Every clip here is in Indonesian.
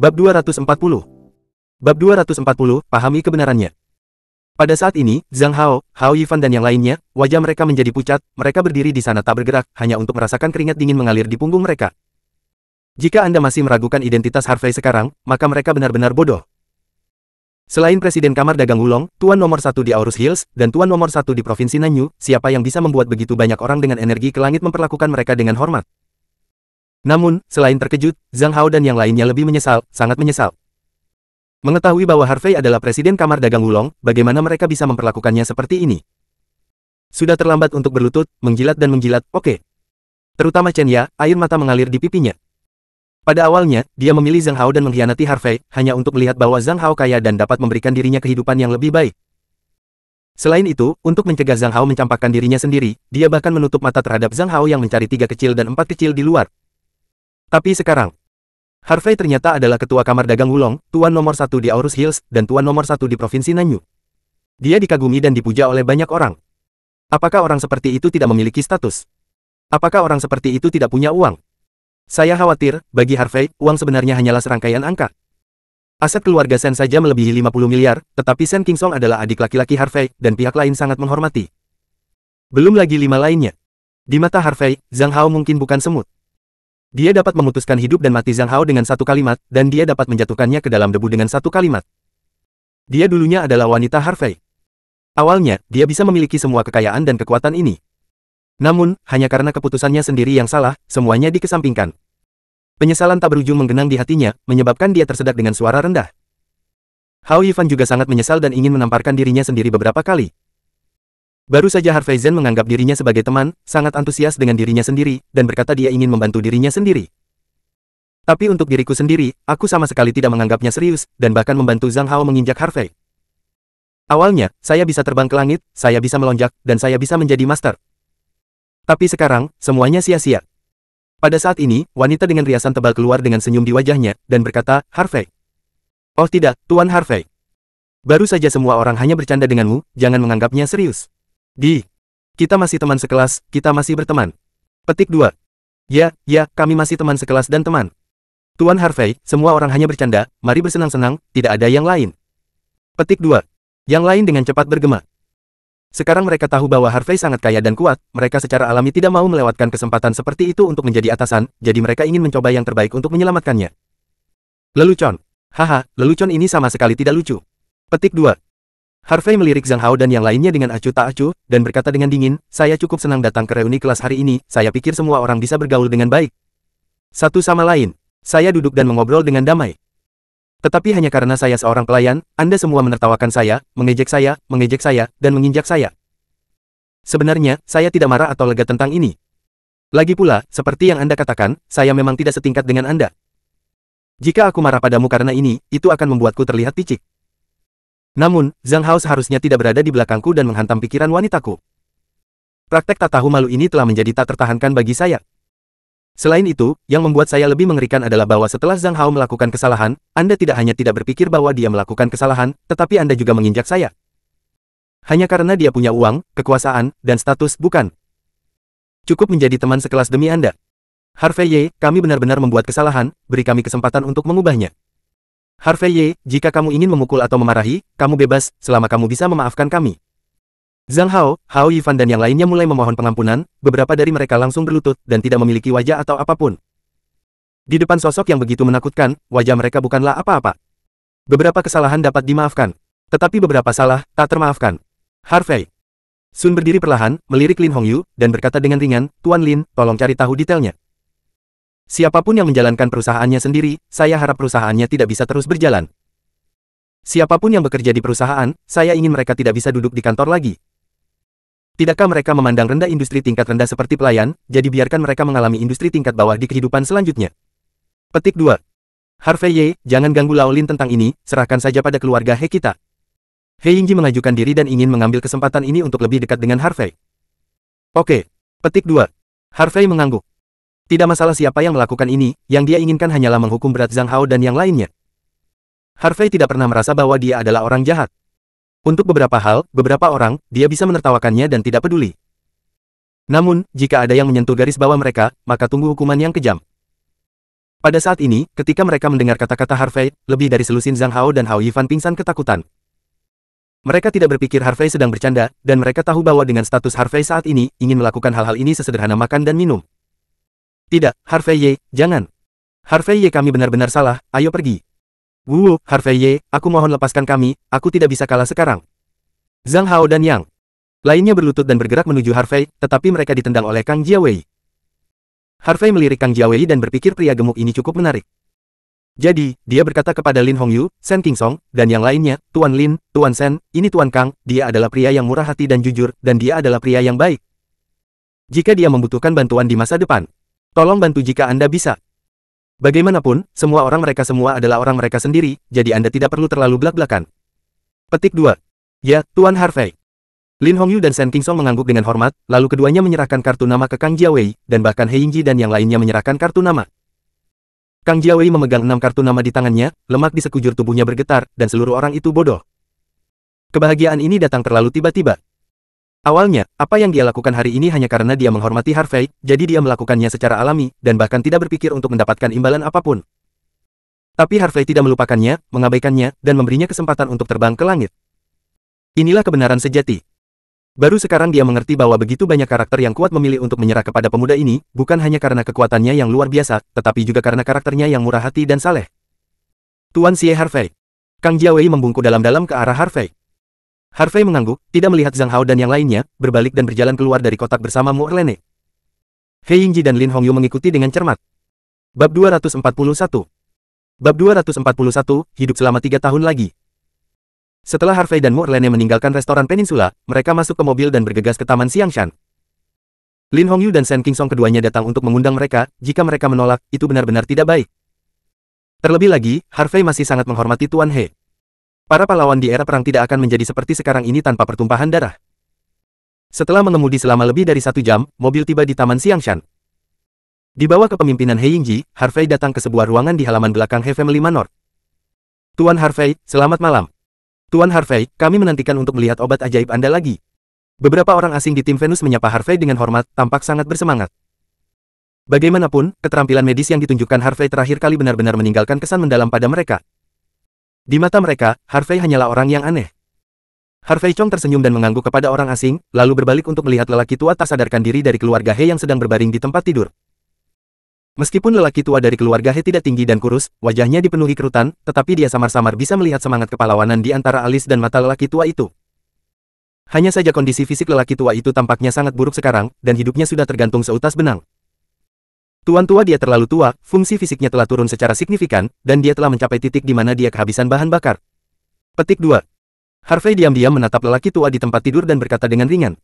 Bab 240. Bab 240, pahami kebenarannya. Pada saat ini, Zhang Hao, Hao Yifan dan yang lainnya, wajah mereka menjadi pucat, mereka berdiri di sana tak bergerak, hanya untuk merasakan keringat dingin mengalir di punggung mereka. Jika Anda masih meragukan identitas Harvey sekarang, maka mereka benar-benar bodoh. Selain Presiden Kamar Dagang Wulong, Tuan nomor 1 di Aorus Hills, dan Tuan nomor 1 di Provinsi Nanyu, siapa yang bisa membuat begitu banyak orang dengan energi ke langit memperlakukan mereka dengan hormat? Namun, selain terkejut, Zhang Hao dan yang lainnya lebih menyesal, sangat menyesal. Mengetahui bahwa Harvey adalah Presiden Kamar Dagang Wulong, bagaimana mereka bisa memperlakukannya seperti ini? Sudah terlambat untuk berlutut, menjilat dan menjilat, oke. Terutama Chen Ya, air mata mengalir di pipinya. Pada awalnya, dia memilih Zhang Hao dan mengkhianati Harvey, hanya untuk melihat bahwa Zhang Hao kaya dan dapat memberikan dirinya kehidupan yang lebih baik. Selain itu, untuk mencegah Zhang Hao mencampakkan dirinya sendiri, dia bahkan menutup mata terhadap Zhang Hao yang mencari 3 kecil dan 4 kecil di luar. Tapi sekarang, Harvey ternyata adalah ketua Kamar Dagang Wulong, Tuan nomor 1 di Aorus Hills, dan Tuan nomor 1 di Provinsi Nanyu. Dia dikagumi dan dipuja oleh banyak orang. Apakah orang seperti itu tidak memiliki status? Apakah orang seperti itu tidak punya uang? Saya khawatir, bagi Harvey, uang sebenarnya hanyalah serangkaian angka. Aset keluarga Sen saja melebihi 50 miliar, tetapi Sen Kingsong adalah adik laki-laki Harvey, dan pihak lain sangat menghormati. Belum lagi 5 lainnya. Di mata Harvey, Zhang Hao mungkin bukan semut. Dia dapat memutuskan hidup dan mati Zhang Hao dengan satu kalimat, dan dia dapat menjatuhkannya ke dalam debu dengan satu kalimat. Dia dulunya adalah wanita Harvey. Awalnya, dia bisa memiliki semua kekayaan dan kekuatan ini. Namun, hanya karena keputusannya sendiri yang salah, semuanya dikesampingkan. Penyesalan tak berujung menggenang di hatinya, menyebabkan dia tersedak dengan suara rendah. Hao Yifan juga sangat menyesal dan ingin menamparkan dirinya sendiri beberapa kali. Baru saja Harvey Zhen menganggap dirinya sebagai teman, sangat antusias dengan dirinya sendiri, dan berkata dia ingin membantu dirinya sendiri. Tapi untuk diriku sendiri, aku sama sekali tidak menganggapnya serius, dan bahkan membantu Zhang Hao menginjak Harvey. Awalnya, saya bisa terbang ke langit, saya bisa melonjak, dan saya bisa menjadi master. Tapi sekarang, semuanya sia-sia. Pada saat ini, wanita dengan riasan tebal keluar dengan senyum di wajahnya, dan berkata, Harvey. Oh tidak, Tuan Harvey. Baru saja semua orang hanya bercanda denganmu, jangan menganggapnya serius. Kita masih teman sekelas, kita masih berteman. Petik 2. Ya, kami masih teman sekelas dan teman. Tuan Harvey, semua orang hanya bercanda, mari bersenang-senang, tidak ada yang lain. Petik 2. Yang lain dengan cepat bergema. Sekarang mereka tahu bahwa Harvey sangat kaya dan kuat, mereka secara alami tidak mau melewatkan kesempatan seperti itu untuk menjadi atasan, jadi mereka ingin mencoba yang terbaik untuk menyelamatkannya. Lelucon. Haha, lelucon ini sama sekali tidak lucu. Petik 2. Harvey melirik Zhang Hao dan yang lainnya dengan acuh tak acuh, dan berkata dengan dingin, saya cukup senang datang ke reuni kelas hari ini, saya pikir semua orang bisa bergaul dengan baik. Satu sama lain. Saya duduk dan mengobrol dengan damai. Tetapi hanya karena saya seorang pelayan, Anda semua menertawakan saya, mengejek saya, dan menginjak saya. Sebenarnya, saya tidak marah atau lega tentang ini. Lagi pula, seperti yang Anda katakan, saya memang tidak setingkat dengan Anda. Jika aku marah padamu karena ini, itu akan membuatku terlihat picik. Namun, Zhang Hao seharusnya tidak berada di belakangku dan menghantam pikiran wanitaku. Praktek tak tahu malu ini telah menjadi tak tertahankan bagi saya. Selain itu, yang membuat saya lebih mengerikan adalah bahwa setelah Zhang Hao melakukan kesalahan, Anda tidak hanya tidak berpikir bahwa dia melakukan kesalahan, tetapi Anda juga menginjak saya. Hanya karena dia punya uang, kekuasaan, dan status, bukan? Cukup menjadi teman sekelas demi Anda. Harvey Ye, kami benar-benar membuat kesalahan, beri kami kesempatan untuk mengubahnya. Harvey Ye, jika kamu ingin memukul atau memarahi, kamu bebas, selama kamu bisa memaafkan kami. Zhang Hao, Hao Yifan dan yang lainnya mulai memohon pengampunan, beberapa dari mereka langsung berlutut, dan tidak memiliki wajah atau apapun. Di depan sosok yang begitu menakutkan, wajah mereka bukanlah apa-apa. Beberapa kesalahan dapat dimaafkan, tetapi beberapa salah, tak termaafkan. Harvey. Sun berdiri perlahan, melirik Lin Hongyu, dan berkata dengan ringan, Tuan Lin, tolong cari tahu detailnya. Siapapun yang menjalankan perusahaannya sendiri, saya harap perusahaannya tidak bisa terus berjalan. Siapapun yang bekerja di perusahaan, saya ingin mereka tidak bisa duduk di kantor lagi. Tidakkah mereka memandang rendah industri tingkat rendah seperti pelayan, jadi biarkan mereka mengalami industri tingkat bawah di kehidupan selanjutnya. Petik 2. Harvey Ye, jangan ganggu Lao Lin tentang ini, serahkan saja pada keluarga He kita. He Yingji mengajukan diri dan ingin mengambil kesempatan ini untuk lebih dekat dengan Harvey. Oke. Petik 2. Harvey mengangguk. Tidak masalah siapa yang melakukan ini, yang dia inginkan hanyalah menghukum berat Zhang Hao dan yang lainnya. Harvey tidak pernah merasa bahwa dia adalah orang jahat. Untuk beberapa hal, beberapa orang, dia bisa menertawakannya dan tidak peduli. Namun, jika ada yang menyentuh garis bawah mereka, maka tunggu hukuman yang kejam. Pada saat ini, ketika mereka mendengar kata-kata Harvey, lebih dari selusin Zhang Hao dan Hao Yifan pingsan ketakutan. Mereka tidak berpikir Harvey sedang bercanda, dan mereka tahu bahwa dengan status Harvey saat ini, ingin melakukan hal-hal ini sesederhana makan dan minum. Tidak, Harvey Ye, jangan. Harvey Ye, kami benar-benar salah, ayo pergi. Wuh, Harvey Ye, aku mohon lepaskan kami, aku tidak bisa kalah sekarang. Zhang Hao dan Yang lainnya berlutut dan bergerak menuju Harvey, tetapi mereka ditendang oleh Kang Jiawei. Harvey melirik Kang Jiawei dan berpikir pria gemuk ini cukup menarik. Jadi, dia berkata kepada Lin Hongyu, Shen Qingsong, dan yang lainnya, Tuan Lin, Tuan Shen, ini Tuan Kang, dia adalah pria yang murah hati dan jujur, dan dia adalah pria yang baik. Jika dia membutuhkan bantuan di masa depan, tolong bantu jika Anda bisa. Bagaimanapun, semua orang mereka semua adalah orang mereka sendiri, jadi Anda tidak perlu terlalu blak-blakan. Petik 2. Ya, Tuan Harvey. Lin Hongyu dan Shen Qingsong mengangguk dengan hormat, lalu keduanya menyerahkan kartu nama ke Kang Jiawei, dan bahkan He Yingji dan yang lainnya menyerahkan kartu nama. Kang Jiawei memegang 6 kartu nama di tangannya, lemak di sekujur tubuhnya bergetar, dan seluruh orang itu bodoh. Kebahagiaan ini datang terlalu tiba-tiba. Awalnya, apa yang dia lakukan hari ini hanya karena dia menghormati Harvey, jadi dia melakukannya secara alami, dan bahkan tidak berpikir untuk mendapatkan imbalan apapun. Tapi Harvey tidak melupakannya, mengabaikannya, dan memberinya kesempatan untuk terbang ke langit. Inilah kebenaran sejati. Baru sekarang dia mengerti bahwa begitu banyak karakter yang kuat memilih untuk menyerah kepada pemuda ini, bukan hanya karena kekuatannya yang luar biasa, tetapi juga karena karakternya yang murah hati dan saleh. Tuan Xie Harvey. Kang Jiawei membungkuk dalam-dalam ke arah Harvey. Harvey mengangguk, tidak melihat Zhang Hao dan yang lainnya, berbalik dan berjalan keluar dari kotak bersama Mu Erlene. He Yingji dan Lin Hongyu mengikuti dengan cermat. Bab 241. Bab 241, hidup selama 3 tahun lagi. Setelah Harvey dan Mu Erlene meninggalkan restoran Peninsula, mereka masuk ke mobil dan bergegas ke Taman Xiangshan. Lin Hongyu dan Shen Qingsong keduanya datang untuk mengundang mereka, jika mereka menolak, itu benar-benar tidak baik. Terlebih lagi, Harvey masih sangat menghormati Tuan He. Para pahlawan di era perang tidak akan menjadi seperti sekarang ini tanpa pertumpahan darah. Setelah mengemudi selama lebih dari 1 jam, mobil tiba di Taman Xiangshan. Di bawah kepemimpinan He Yingji, Harvey datang ke sebuah ruangan di halaman belakang He Family Manor. Tuan Harvey, selamat malam. Tuan Harvey, kami menantikan untuk melihat obat ajaib Anda lagi. Beberapa orang asing di tim Venus menyapa Harvey dengan hormat, tampak sangat bersemangat. Bagaimanapun, keterampilan medis yang ditunjukkan Harvey terakhir kali benar-benar meninggalkan kesan mendalam pada mereka. Di mata mereka, Harvey hanyalah orang yang aneh. Harvey Chong tersenyum dan mengangguk kepada orang asing, lalu berbalik untuk melihat lelaki tua tak sadarkan diri dari keluarga He yang sedang berbaring di tempat tidur. Meskipun lelaki tua dari keluarga He tidak tinggi dan kurus, wajahnya dipenuhi kerutan, tetapi dia samar-samar bisa melihat semangat kepahlawanan di antara alis dan mata lelaki tua itu. Hanya saja kondisi fisik lelaki tua itu tampaknya sangat buruk sekarang, dan hidupnya sudah tergantung seutas benang. Tuan tua dia terlalu tua, fungsi fisiknya telah turun secara signifikan, dan dia telah mencapai titik di mana dia kehabisan bahan bakar. Petik 2. Harvey diam-diam menatap lelaki tua di tempat tidur dan berkata dengan ringan.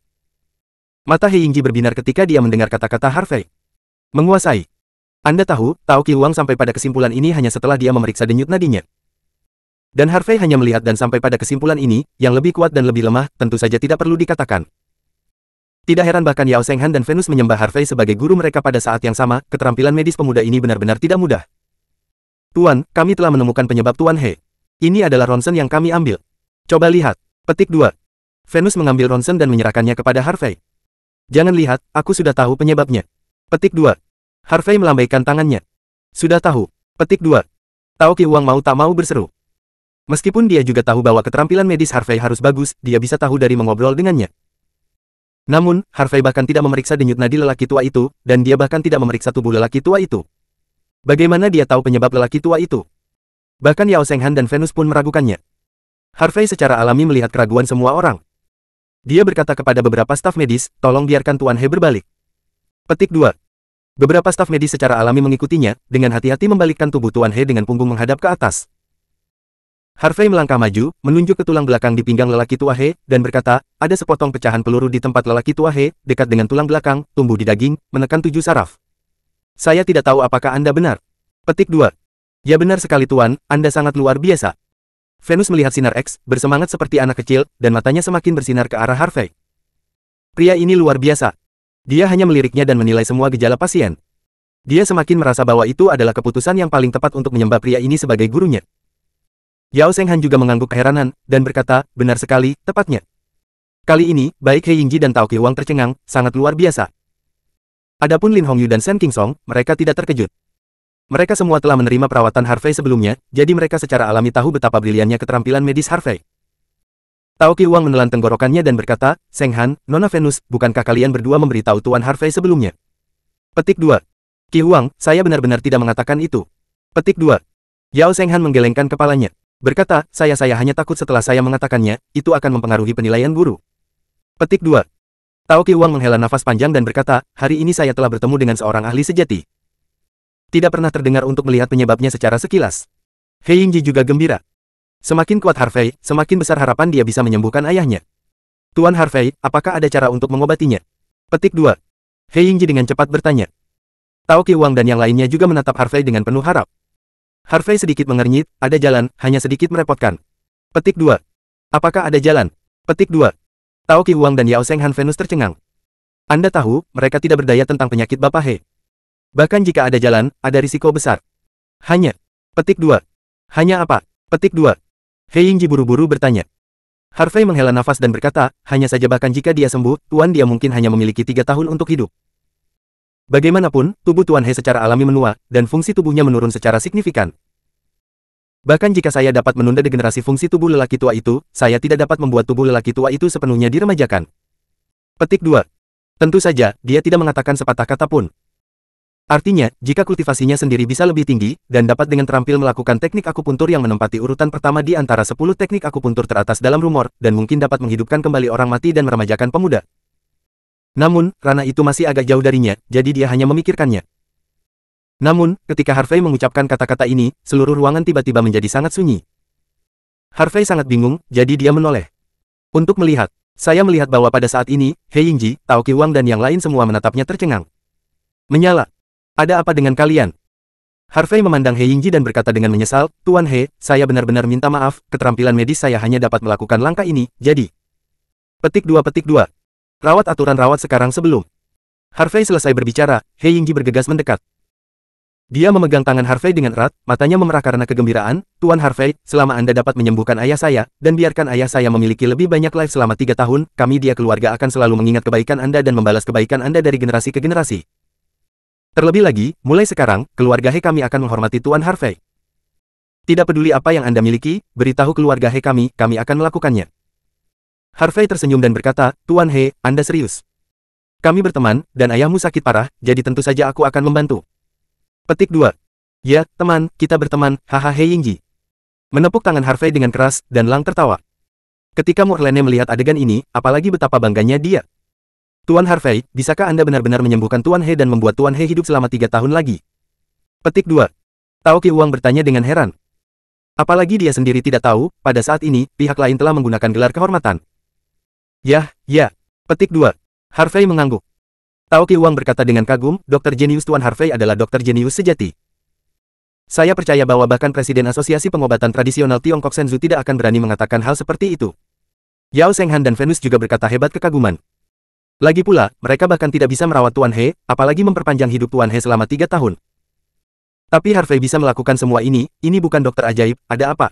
Mata He Yingji berbinar ketika dia mendengar kata-kata Harvey. Menguasai. Anda tahu, Tao Qiuwang sampai pada kesimpulan ini hanya setelah dia memeriksa denyut nadinya. Dan Harvey hanya melihat dan sampai pada kesimpulan ini, yang lebih kuat dan lebih lemah, tentu saja tidak perlu dikatakan. Tidak heran bahkan Yao Shenghan dan Venus menyembah Harvey sebagai guru mereka pada saat yang sama, keterampilan medis pemuda ini benar-benar tidak mudah. Tuan, kami telah menemukan penyebab Tuan He. Ini adalah ronsen yang kami ambil. Coba lihat. Petik 2. Venus mengambil ronsen dan menyerahkannya kepada Harvey. Jangan lihat, aku sudah tahu penyebabnya. Petik 2. Harvey melambaikan tangannya. Sudah tahu. Petik 2. Tao Qiuwang mau tak mau berseru. Meskipun dia juga tahu bahwa keterampilan medis Harvey harus bagus, dia bisa tahu dari mengobrol dengannya. Namun, Harvey bahkan tidak memeriksa denyut nadi lelaki tua itu, dan dia bahkan tidak memeriksa tubuh lelaki tua itu. Bagaimana dia tahu penyebab lelaki tua itu? Bahkan Yao Shenghan dan Venus pun meragukannya. Harvey secara alami melihat keraguan semua orang. Dia berkata kepada beberapa staf medis, tolong biarkan Tuan He berbalik. Petik 2. Beberapa staf medis secara alami mengikutinya, dengan hati-hati membalikkan tubuh Tuan He dengan punggung menghadap ke atas. Harvey melangkah maju, menunjuk ke tulang belakang di pinggang lelaki tua He, dan berkata, ada sepotong pecahan peluru di tempat lelaki tua He, dekat dengan tulang belakang, tumbuh di daging, menekan 7 saraf. Saya tidak tahu apakah Anda benar. Petik 2. Ya benar sekali Tuan, Anda sangat luar biasa. Venus melihat sinar X, bersemangat seperti anak kecil, dan matanya semakin bersinar ke arah Harvey. Pria ini luar biasa. Dia hanya meliriknya dan menilai semua gejala pasien. Dia semakin merasa bahwa itu adalah keputusan yang paling tepat untuk menyembah pria ini sebagai gurunya. Yao Shenghan juga mengangguk keheranan, dan berkata, benar sekali, tepatnya. Kali ini, baik He Yingji dan Tao Qiuwang tercengang, sangat luar biasa. Adapun Lin Hongyu dan Shen Qingsong, mereka tidak terkejut. Mereka semua telah menerima perawatan Harvey sebelumnya, jadi mereka secara alami tahu betapa briliannya keterampilan medis Harvey. Tao Qiuwang menelan tenggorokannya dan berkata, Seng Han, Nona Venus, bukankah kalian berdua memberitahu Tuan Harvey sebelumnya? Petik 2. Qiuwang, saya benar-benar tidak mengatakan itu. Petik 2. Yao Seng Han menggelengkan kepalanya. Berkata, saya hanya takut setelah saya mengatakannya, itu akan mempengaruhi penilaian guru. Petik 2. Tao Qiuwang menghela nafas panjang dan berkata, hari ini saya telah bertemu dengan seorang ahli sejati. Tidak pernah terdengar untuk melihat penyebabnya secara sekilas. He Yingji juga gembira. Semakin kuat Harvey, semakin besar harapan dia bisa menyembuhkan ayahnya. Tuan Harvey, apakah ada cara untuk mengobatinya? Petik 2. He Yingji dengan cepat bertanya. Tao Qiuwang dan yang lainnya juga menatap Harvey dengan penuh harap. Harvey sedikit mengernyit, ada jalan, hanya sedikit merepotkan. Petik 2. Apakah ada jalan? Petik 2. Tao Qiuwang dan Yao Seng Han Venus tercengang. Anda tahu, mereka tidak berdaya tentang penyakit Bapak He. Bahkan jika ada jalan, ada risiko besar. Hanya. Petik 2. Hanya apa? Petik 2. He Yingji buru-buru bertanya. Harvey menghela nafas dan berkata, hanya saja bahkan jika dia sembuh, Tuan dia mungkin hanya memiliki 3 tahun untuk hidup. Bagaimanapun, tubuh Tuan He secara alami menua, dan fungsi tubuhnya menurun secara signifikan. Bahkan jika saya dapat menunda degenerasi fungsi tubuh lelaki tua itu, saya tidak dapat membuat tubuh lelaki tua itu sepenuhnya diremajakan. Petik 2. Tentu saja, dia tidak mengatakan sepatah kata pun. Artinya, jika kultivasinya sendiri bisa lebih tinggi, dan dapat dengan terampil melakukan teknik akupuntur yang menempati urutan pertama di antara 10 teknik akupuntur teratas dalam rumor, dan mungkin dapat menghidupkan kembali orang mati dan meremajakan pemuda. Namun, ranah itu masih agak jauh darinya, jadi dia hanya memikirkannya. Namun, ketika Harvey mengucapkan kata-kata ini, seluruh ruangan tiba-tiba menjadi sangat sunyi. Harvey sangat bingung, jadi dia menoleh. Untuk melihat, saya melihat bahwa pada saat ini, He Yingji, Tao Qiuwang dan yang lain semua menatapnya tercengang. Menyala. Ada apa dengan kalian? Harvey memandang He Yingji dan berkata dengan menyesal, Tuan He, saya benar-benar minta maaf, keterampilan medis saya hanya dapat melakukan langkah ini, jadi. Petik 2. Rawat aturan rawat sekarang sebelum. Harvey selesai berbicara, He Yingji bergegas mendekat. Dia memegang tangan Harvey dengan erat, matanya memerah karena kegembiraan, Tuan Harvey, selama Anda dapat menyembuhkan ayah saya, dan biarkan ayah saya memiliki lebih banyak life selama 3 tahun, kami dia keluarga akan selalu mengingat kebaikan Anda dan membalas kebaikan Anda dari generasi ke generasi. Terlebih lagi, mulai sekarang, keluarga He kami akan menghormati Tuan Harvey. Tidak peduli apa yang Anda miliki, beritahu keluarga He kami akan melakukannya. Harvey tersenyum dan berkata, Tuan He, Anda serius? Kami berteman, dan ayahmu sakit parah, jadi tentu saja aku akan membantu. Petik 2. Ya, teman, kita berteman, haha He Yingji. Menepuk tangan Harvey dengan keras, dan Lang tertawa. Ketika Morlene melihat adegan ini, apalagi betapa bangganya dia. Tuan Harvey, bisakah Anda benar-benar menyembuhkan Tuan He dan membuat Tuan He hidup selama 3 tahun lagi? Petik 2. Tao Qiuwang bertanya dengan heran. Apalagi dia sendiri tidak tahu, pada saat ini, pihak lain telah menggunakan gelar kehormatan. Ya. Petik 2. Harvey mengangguk. Tao Qiuwang berkata dengan kagum, Dr. Jenius Tuan Harvey adalah dokter jenius sejati. Saya percaya bahwa bahkan Presiden Asosiasi Pengobatan Tradisional Tiongkok Shenzhou tidak akan berani mengatakan hal seperti itu. Yao Seng Han dan Venus juga berkata hebat kekaguman. Lagi pula, mereka bahkan tidak bisa merawat Tuan He, apalagi memperpanjang hidup Tuan He selama 3 tahun. Tapi Harvey bisa melakukan semua ini bukan dokter ajaib, ada apa?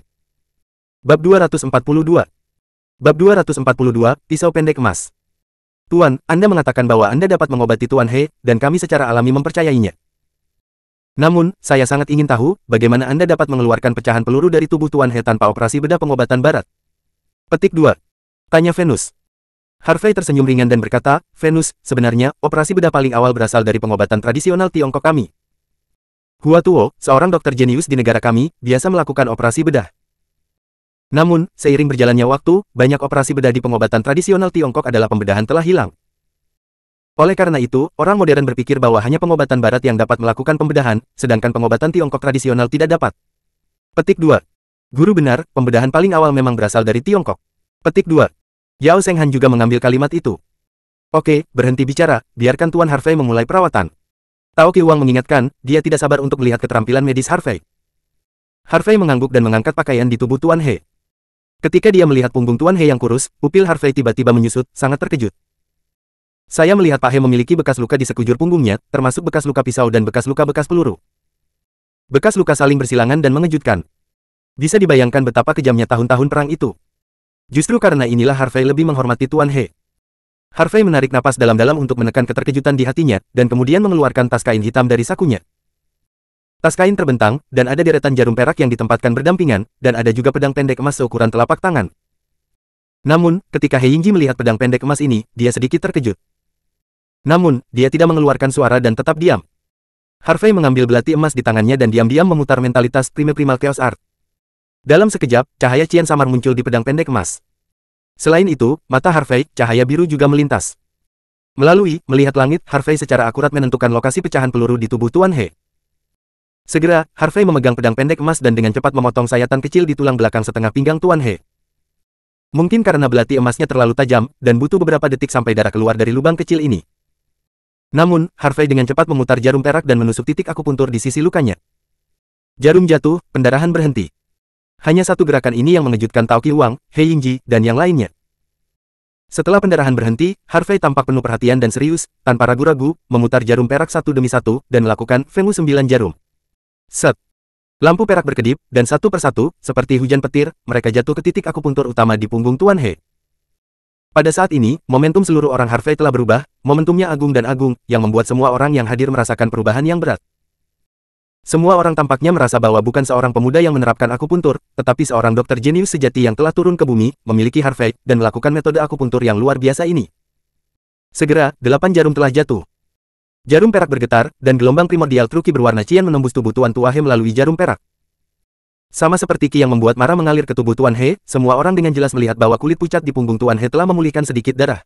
Bab 242. Bab 242, Pisau Pendek Emas. Tuan, Anda mengatakan bahwa Anda dapat mengobati Tuan He, dan kami secara alami mempercayainya. Namun, saya sangat ingin tahu, bagaimana Anda dapat mengeluarkan pecahan peluru dari tubuh Tuan He tanpa operasi bedah pengobatan barat? Petik 2. Tanya Venus. Harvey tersenyum ringan dan berkata, Venus, sebenarnya, operasi bedah paling awal berasal dari pengobatan tradisional Tiongkok kami. Hua Tuo, seorang dokter jenius di negara kami, biasa melakukan operasi bedah. Namun, seiring berjalannya waktu, banyak operasi bedah di pengobatan tradisional Tiongkok adalah pembedahan telah hilang. Oleh karena itu, orang modern berpikir bahwa hanya pengobatan barat yang dapat melakukan pembedahan, sedangkan pengobatan Tiongkok tradisional tidak dapat. Petik 2. Guru benar, pembedahan paling awal memang berasal dari Tiongkok. Petik 2. Yao Seng Han juga mengambil kalimat itu. Oke, berhenti bicara, biarkan Tuan Harvey memulai perawatan. Tao Qiuwang mengingatkan, dia tidak sabar untuk melihat keterampilan medis Harvey. Harvey mengangguk dan mengangkat pakaian di tubuh Tuan He. Ketika dia melihat punggung Tuan He yang kurus, pupil Harvey tiba-tiba menyusut, sangat terkejut. Saya melihat Pak He memiliki bekas luka di sekujur punggungnya, termasuk bekas luka pisau dan bekas luka bekas peluru. Bekas luka saling bersilangan dan mengejutkan. Bisa dibayangkan betapa kejamnya tahun-tahun perang itu. Justru karena inilah Harvey lebih menghormati Tuan He. Harvey menarik napas dalam-dalam untuk menekan keterkejutan di hatinya, dan kemudian mengeluarkan tas kain hitam dari sakunya. Tas kain terbentang, dan ada deretan jarum perak yang ditempatkan berdampingan, dan ada juga pedang pendek emas seukuran telapak tangan. Namun, ketika He Yingji melihat pedang pendek emas ini, dia sedikit terkejut. Namun, dia tidak mengeluarkan suara dan tetap diam. Harvey mengambil belati emas di tangannya dan diam-diam memutar mentalitas Primal Chaos Art. Dalam sekejap, cahaya cian samar muncul di pedang pendek emas. Selain itu, mata Harvey, cahaya biru juga melintas. Melihat langit, Harvey secara akurat menentukan lokasi pecahan peluru di tubuh Tuan He. Segera, Harvey memegang pedang pendek emas dan dengan cepat memotong sayatan kecil di tulang belakang setengah pinggang Tuan He. Mungkin karena belati emasnya terlalu tajam, dan butuh beberapa detik sampai darah keluar dari lubang kecil ini. Namun, Harvey dengan cepat memutar jarum perak dan menusuk titik akupuntur di sisi lukanya. Jarum jatuh, pendarahan berhenti. Hanya satu gerakan ini yang mengejutkan Tao Qiuwang, He Yingji, dan yang lainnya. Setelah pendarahan berhenti, Harvey tampak penuh perhatian dan serius, tanpa ragu-ragu, memutar jarum perak satu demi satu, dan melakukan Feng Wu 9 jarum. Set. Lampu perak berkedip, dan satu persatu, seperti hujan petir, mereka jatuh ke titik akupuntur utama di punggung Tuan He. Pada saat ini, momentum seluruh orang Harvey telah berubah, momentumnya agung dan agung, yang membuat semua orang yang hadir merasakan perubahan yang berat. Semua orang tampaknya merasa bahwa bukan seorang pemuda yang menerapkan akupuntur, tetapi seorang dokter jenius sejati yang telah turun ke bumi, memiliki Harvey, dan melakukan metode akupuntur yang luar biasa ini. Segera, 8 jarum telah jatuh. Jarum perak bergetar, dan gelombang primordial Truki berwarna cian menembus tubuh Tuan Tua He melalui jarum perak. Sama seperti Qi yang membuat marah mengalir ke tubuh Tuan He, semua orang dengan jelas melihat bahwa kulit pucat di punggung Tuan He telah memulihkan sedikit darah.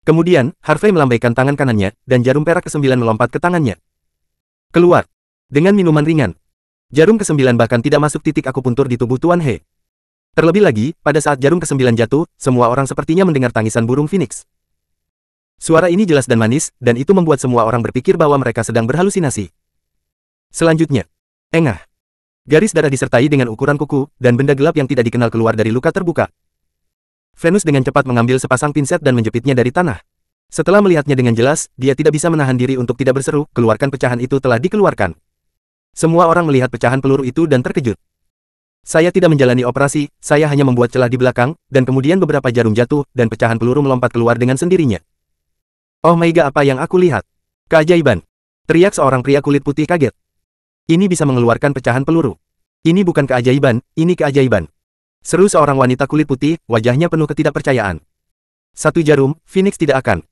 Kemudian, Harvey melambaikan tangan kanannya, dan jarum perak ke-9 melompat ke tangannya. Keluar. Dengan minuman ringan. Jarum ke-9 bahkan tidak masuk titik akupuntur di tubuh Tuan He. Terlebih lagi, pada saat jarum ke-9 jatuh, semua orang sepertinya mendengar tangisan burung phoenix. Suara ini jelas dan manis, dan itu membuat semua orang berpikir bahwa mereka sedang berhalusinasi. Selanjutnya, engah. Garis darah disertai dengan ukuran kuku, dan benda gelap yang tidak dikenal keluar dari luka terbuka. Venus dengan cepat mengambil sepasang pinset dan menjepitnya dari tanah. Setelah melihatnya dengan jelas, dia tidak bisa menahan diri untuk tidak berseru, keluarkan pecahan itu telah dikeluarkan. Semua orang melihat pecahan peluru itu dan terkejut. Saya tidak menjalani operasi, saya hanya membuat celah di belakang, dan kemudian beberapa jarum jatuh, dan pecahan peluru melompat keluar dengan sendirinya. Oh my god, apa yang aku lihat? Keajaiban! Teriak seorang pria kulit putih kaget. Ini bisa mengeluarkan pecahan peluru. Ini bukan keajaiban, ini keajaiban. Seru seorang wanita kulit putih, wajahnya penuh ketidakpercayaan. 1 jarum, Phoenix tidak akan.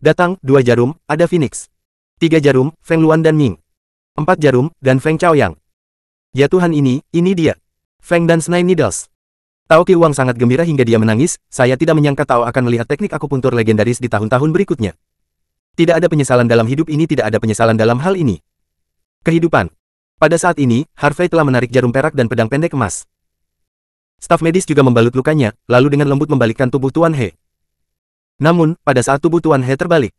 Datang, 2 jarum, ada Phoenix. 3 jarum, Feng Luan dan Ming. 4 jarum, dan Feng Chaoyang. Ya Tuhan, ini dia. Feng dan Nine Needles. Tao Qiuwang sangat gembira hingga dia menangis, saya tidak menyangka Tao akan melihat teknik akupuntur legendaris di tahun-tahun berikutnya. Tidak ada penyesalan dalam hidup ini, tidak ada penyesalan dalam hal ini. Kehidupan. Pada saat ini, Harvey telah menarik jarum perak dan pedang pendek emas. Staf medis juga membalut lukanya, lalu dengan lembut membalikkan tubuh Tuan He. Namun, pada saat tubuh Tuan He terbalik.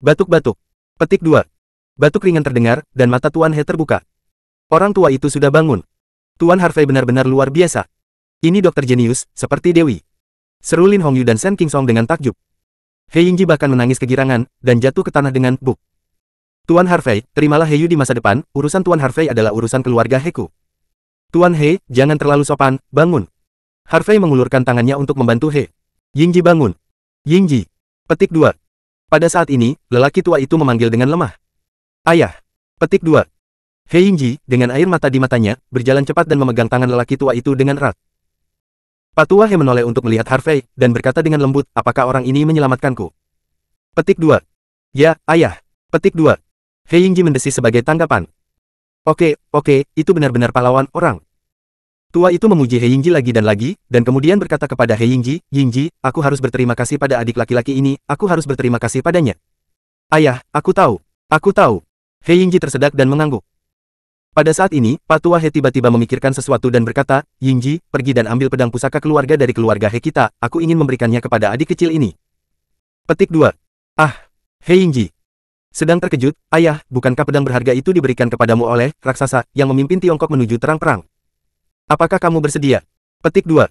Batuk-batuk. Petik 2. Batuk ringan terdengar, dan mata Tuan He terbuka. Orang tua itu sudah bangun. Tuan Harvey benar-benar luar biasa. Ini dokter jenius, seperti Dewi. Seru Lin Hongyu dan Shen Qingsong dengan takjub. He Yingji bahkan menangis kegirangan, dan jatuh ke tanah dengan buk. Tuan Harvey, terimalah Heyu di masa depan, urusan Tuan Harvey adalah urusan keluarga Heku. Tuan He, jangan terlalu sopan, bangun. Harvey mengulurkan tangannya untuk membantu He. Yingji bangun. Yingji. Petik 2. Pada saat ini, lelaki tua itu memanggil dengan lemah. Ayah. Petik 2. He Yingji, dengan air mata di matanya, berjalan cepat dan memegang tangan lelaki tua itu dengan erat. Patua He menoleh untuk melihat Harvey, dan berkata dengan lembut, apakah orang ini menyelamatkanku? Petik 2. Ya, ayah. Petik 2. He Yingji mendesis sebagai tanggapan. Oke, itu benar-benar pahlawan orang. Tua itu memuji He Yingji lagi, dan kemudian berkata kepada He Yingji, Yingji, aku harus berterima kasih pada adik laki-laki ini, aku harus berterima kasih padanya. Ayah, aku tahu. He Yingji tersedak dan mengangguk. Pada saat ini, Patua He tiba-tiba memikirkan sesuatu dan berkata, Yingji, pergi dan ambil pedang pusaka keluarga dari keluarga He kita, aku ingin memberikannya kepada adik kecil ini. Petik 2. He Yingji. Sedang terkejut, ayah, bukankah pedang berharga itu diberikan kepadamu oleh raksasa yang memimpin Tiongkok menuju terang perang? Apakah kamu bersedia? Petik 2.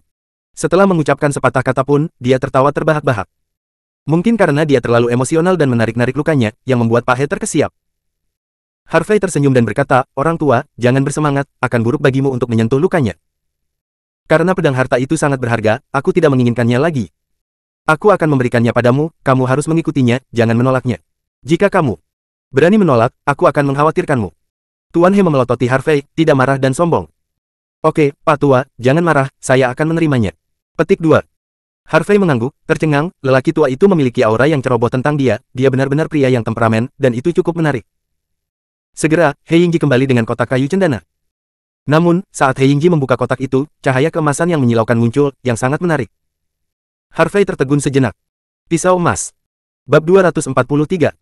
Setelah mengucapkan sepatah kata pun, dia tertawa terbahak-bahak. Mungkin karena dia terlalu emosional dan menarik-narik lukanya, yang membuat Pak He terkesiap. Harvey tersenyum dan berkata, orang tua, jangan bersemangat, akan buruk bagimu untuk menyentuh lukanya. Karena pedang harta itu sangat berharga, aku tidak menginginkannya lagi. Aku akan memberikannya padamu, kamu harus mengikutinya, jangan menolaknya. Jika kamu berani menolak, aku akan mengkhawatirkanmu. Tuan He memelototi Harvey, tidak marah dan sombong. Oke, Pak Tua, jangan marah, saya akan menerimanya. Petik 2. Harvey mengangguk, tercengang, lelaki tua itu memiliki aura yang ceroboh tentang dia benar-benar pria yang temperamen, dan itu cukup menarik. Segera, He Yingji kembali dengan kotak kayu cendana. Namun, saat He Yingji membuka kotak itu, cahaya keemasan yang menyilaukan muncul, yang sangat menarik. Harvey tertegun sejenak. Pisau emas. Bab 243.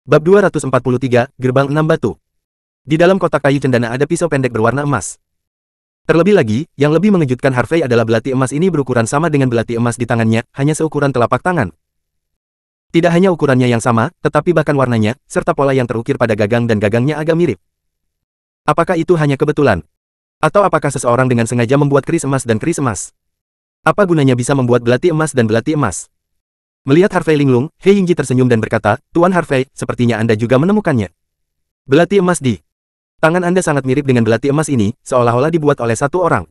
Bab 243, Gerbang 6 Batu. Di dalam kotak kayu cendana ada pisau pendek berwarna emas. Terlebih lagi, yang lebih mengejutkan Harvey adalah belati emas ini berukuran sama dengan belati emas di tangannya, hanya seukuran telapak tangan. Tidak hanya ukurannya yang sama, tetapi bahkan warnanya, serta pola yang terukir pada gagang dan gagangnya agak mirip. Apakah itu hanya kebetulan? Atau apakah seseorang dengan sengaja membuat keris emas dan keris emas? Apa gunanya bisa membuat belati emas dan belati emas? Melihat Harvey linglung, He Yingji tersenyum dan berkata, Tuan Harvey, sepertinya Anda juga menemukannya. Belati emas di tangan Anda sangat mirip dengan belati emas ini, seolah-olah dibuat oleh satu orang.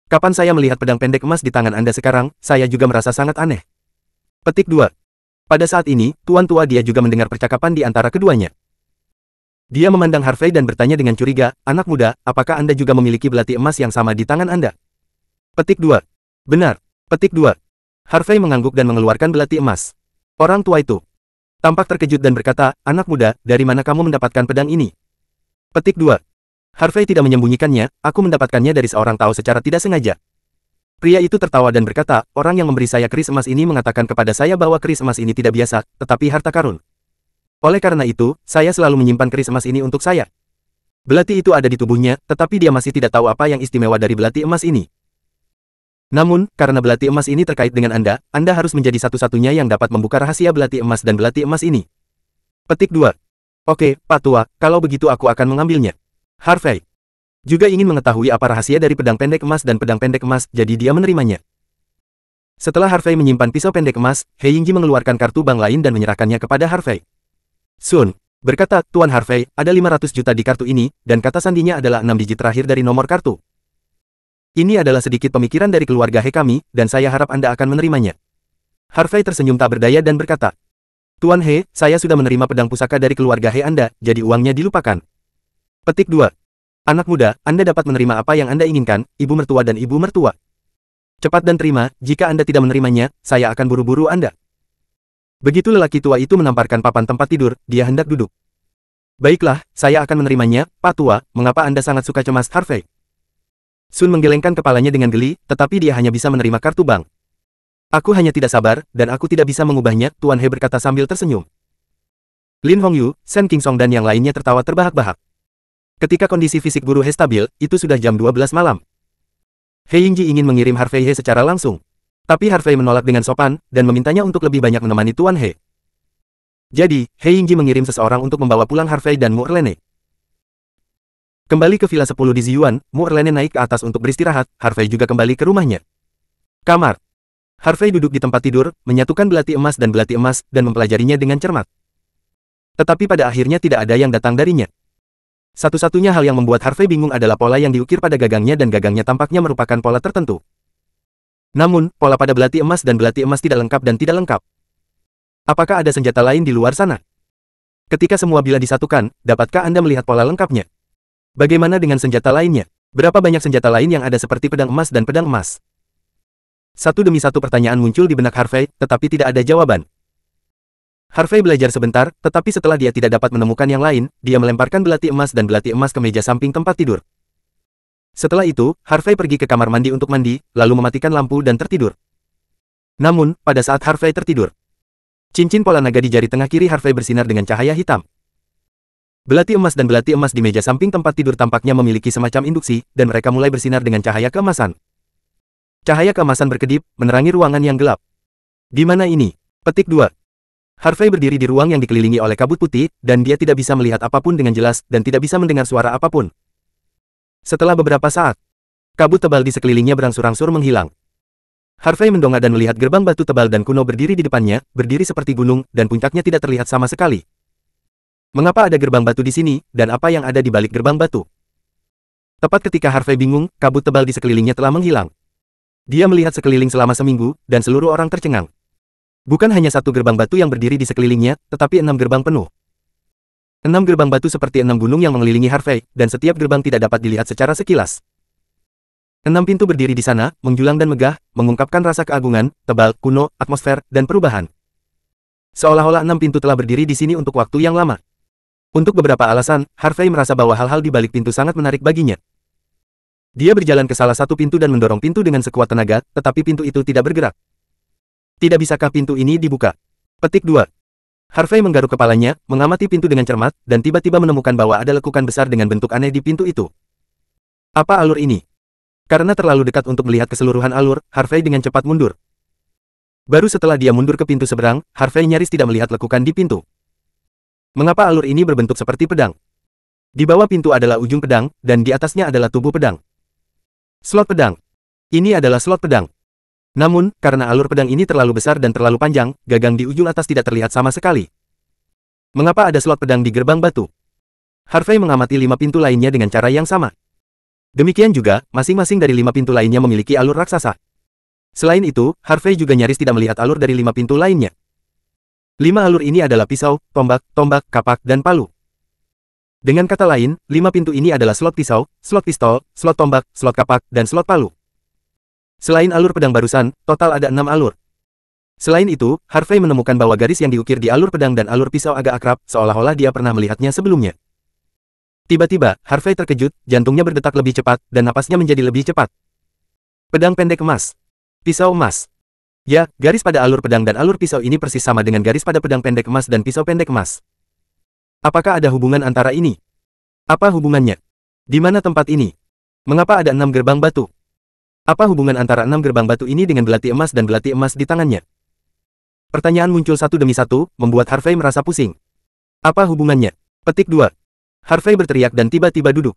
Kapan saya melihat pedang pendek emas di tangan Anda sekarang, saya juga merasa sangat aneh. Petik 2. Pada saat ini, Tuan Tua dia juga mendengar percakapan di antara keduanya. Dia memandang Harvey dan bertanya dengan curiga, anak muda, apakah Anda juga memiliki belati emas yang sama di tangan Anda? Petik 2. Benar. Petik 2. Harvey mengangguk dan mengeluarkan belati emas. Orang tua itu tampak terkejut dan berkata, anak muda, dari mana kamu mendapatkan pedang ini? Petik 2. Harvey tidak menyembunyikannya, aku mendapatkannya dari seorang tahu secara tidak sengaja. Pria itu tertawa dan berkata, orang yang memberi saya keris emas ini mengatakan kepada saya bahwa keris emas ini tidak biasa, tetapi harta karun. Oleh karena itu, saya selalu menyimpan keris emas ini untuk saya. Belati itu ada di tubuhnya, tetapi dia masih tidak tahu apa yang istimewa dari belati emas ini. Namun, karena belati emas ini terkait dengan Anda harus menjadi satu-satunya yang dapat membuka rahasia belati emas dan belati emas ini. Petik 2. Oke, Pak Tua, kalau begitu aku akan mengambilnya. Harvey juga ingin mengetahui apa rahasia dari pedang pendek emas dan pedang pendek emas, jadi dia menerimanya. Setelah Harvey menyimpan pisau pendek emas, He Yingji mengeluarkan kartu bank lain dan menyerahkannya kepada Harvey. Sun berkata, Tuan Harvey, ada 500 juta di kartu ini, dan kata sandinya adalah 6 digit terakhir dari nomor kartu. Ini adalah sedikit pemikiran dari keluarga He kami, dan saya harap Anda akan menerimanya. Harvey tersenyum tak berdaya dan berkata, Tuan He, saya sudah menerima pedang pusaka dari keluarga He Anda, jadi uangnya dilupakan. Petik 2. Anak muda, Anda dapat menerima apa yang Anda inginkan, ibu mertua dan ibu mertua. Cepat dan terima, jika Anda tidak menerimanya, saya akan buru-buru Anda. Begitu lelaki tua itu menamparkan papan tempat tidur, dia hendak duduk. Baiklah, saya akan menerimanya, Pak Tua, mengapa Anda sangat suka cemas, Harvey? Sun menggelengkan kepalanya dengan geli, tetapi dia hanya bisa menerima kartu bank. Aku hanya tidak sabar, dan aku tidak bisa mengubahnya, Tuan He berkata sambil tersenyum. Lin Hongyu, Shen Qingsong dan yang lainnya tertawa terbahak-bahak. Ketika kondisi fisik guru He stabil, itu sudah jam 12 malam. He Yingji ingin mengirim Harvey He secara langsung. Tapi Harvey menolak dengan sopan, dan memintanya untuk lebih banyak menemani Tuan He. Jadi, He Yingji mengirim seseorang untuk membawa pulang Harvey dan Mu Erlene. Kembali ke Villa 10 di Ziyuan, Mu Erlene naik ke atas untuk beristirahat, Harvey juga kembali ke rumahnya. Kamar. Harvey duduk di tempat tidur, menyatukan belati emas, dan mempelajarinya dengan cermat. Tetapi pada akhirnya tidak ada yang datang darinya. Satu-satunya hal yang membuat Harvey bingung adalah pola yang diukir pada gagangnya dan gagangnya tampaknya merupakan pola tertentu. Namun, pola pada belati emas tidak lengkap dan tidak lengkap. Apakah ada senjata lain di luar sana? Ketika semua bila disatukan, dapatkah Anda melihat pola lengkapnya? Bagaimana dengan senjata lainnya? Berapa banyak senjata lain yang ada seperti pedang emas dan pedang emas? Satu demi satu pertanyaan muncul di benak Harvey, tetapi tidak ada jawaban. Harvey belajar sebentar, tetapi setelah dia tidak dapat menemukan yang lain, dia melemparkan belati emas ke meja samping tempat tidur. Setelah itu, Harvey pergi ke kamar mandi untuk mandi, lalu mematikan lampu dan tertidur. Namun, pada saat Harvey tertidur, cincin pola naga di jari tengah kiri Harvey bersinar dengan cahaya hitam. Belati emas di meja samping tempat tidur tampaknya memiliki semacam induksi, dan mereka mulai bersinar dengan cahaya keemasan. Cahaya keemasan berkedip, menerangi ruangan yang gelap. Di mana ini? Petik 2. Harvey berdiri di ruang yang dikelilingi oleh kabut putih, dan dia tidak bisa melihat apapun dengan jelas, dan tidak bisa mendengar suara apapun. Setelah beberapa saat, kabut tebal di sekelilingnya berangsur-angsur menghilang. Harvey mendongak dan melihat gerbang batu tebal dan kuno berdiri di depannya, berdiri seperti gunung, dan puncaknya tidak terlihat sama sekali. Mengapa ada gerbang batu di sini, dan apa yang ada di balik gerbang batu? Tepat ketika Harvey bingung, kabut tebal di sekelilingnya telah menghilang. Dia melihat sekeliling selama seminggu, dan seluruh orang tercengang. Bukan hanya satu gerbang batu yang berdiri di sekelilingnya, tetapi 6 gerbang penuh. 6 gerbang batu seperti 6 gunung yang mengelilingi Harvey, dan setiap gerbang tidak dapat dilihat secara sekilas. 6 pintu berdiri di sana, menjulang dan megah, mengungkapkan rasa keagungan, tebal, kuno, atmosfer, dan perubahan. Seolah-olah 6 pintu telah berdiri di sini untuk waktu yang lama. Untuk beberapa alasan, Harvey merasa bahwa hal-hal di balik pintu sangat menarik baginya. Dia berjalan ke salah satu pintu dan mendorong pintu dengan sekuat tenaga, tetapi pintu itu tidak bergerak. Tidak bisakah pintu ini dibuka? Petik 2. Harvey menggaruk kepalanya, mengamati pintu dengan cermat, dan tiba-tiba menemukan bahwa ada lekukan besar dengan bentuk aneh di pintu itu. Apa alur ini? Karena terlalu dekat untuk melihat keseluruhan alur, Harvey dengan cepat mundur. Baru setelah dia mundur ke pintu seberang, Harvey nyaris tidak melihat lekukan di pintu. Mengapa alur ini berbentuk seperti pedang? Di bawah pintu adalah ujung pedang, dan di atasnya adalah tubuh pedang. Slot pedang. Ini adalah slot pedang. Namun, karena alur pedang ini terlalu besar dan terlalu panjang, gagang di ujung atas tidak terlihat sama sekali. Mengapa ada slot pedang di gerbang batu? Harvey mengamati 5 pintu lainnya dengan cara yang sama. Demikian juga, masing-masing dari 5 pintu lainnya memiliki alur raksasa. Selain itu, Harvey juga nyaris tidak melihat alur dari 5 pintu lainnya. 5 alur ini adalah pisau, tombak, kapak, dan palu. Dengan kata lain, 5 pintu ini adalah slot pisau, slot pistol, slot tombak, slot kapak, dan slot palu. Selain alur pedang barusan, total ada 6 alur. Selain itu, Harvey menemukan bahwa garis yang diukir di alur pedang dan alur pisau agak akrab, seolah-olah dia pernah melihatnya sebelumnya. Tiba-tiba, Harvey terkejut, jantungnya berdetak lebih cepat, dan napasnya menjadi lebih cepat. Pedang pendek emas. Pisau emas. Ya, garis pada alur pedang dan alur pisau ini persis sama dengan garis pada pedang pendek emas dan pisau pendek emas. Apakah ada hubungan antara ini? Apa hubungannya? Di mana tempat ini? Mengapa ada 6 gerbang batu? Apa hubungan antara 6 gerbang batu ini dengan belati emas dan belati emas di tangannya? Pertanyaan muncul satu demi satu, membuat Harvey merasa pusing. Apa hubungannya? Petik 2. Harvey berteriak dan tiba-tiba duduk.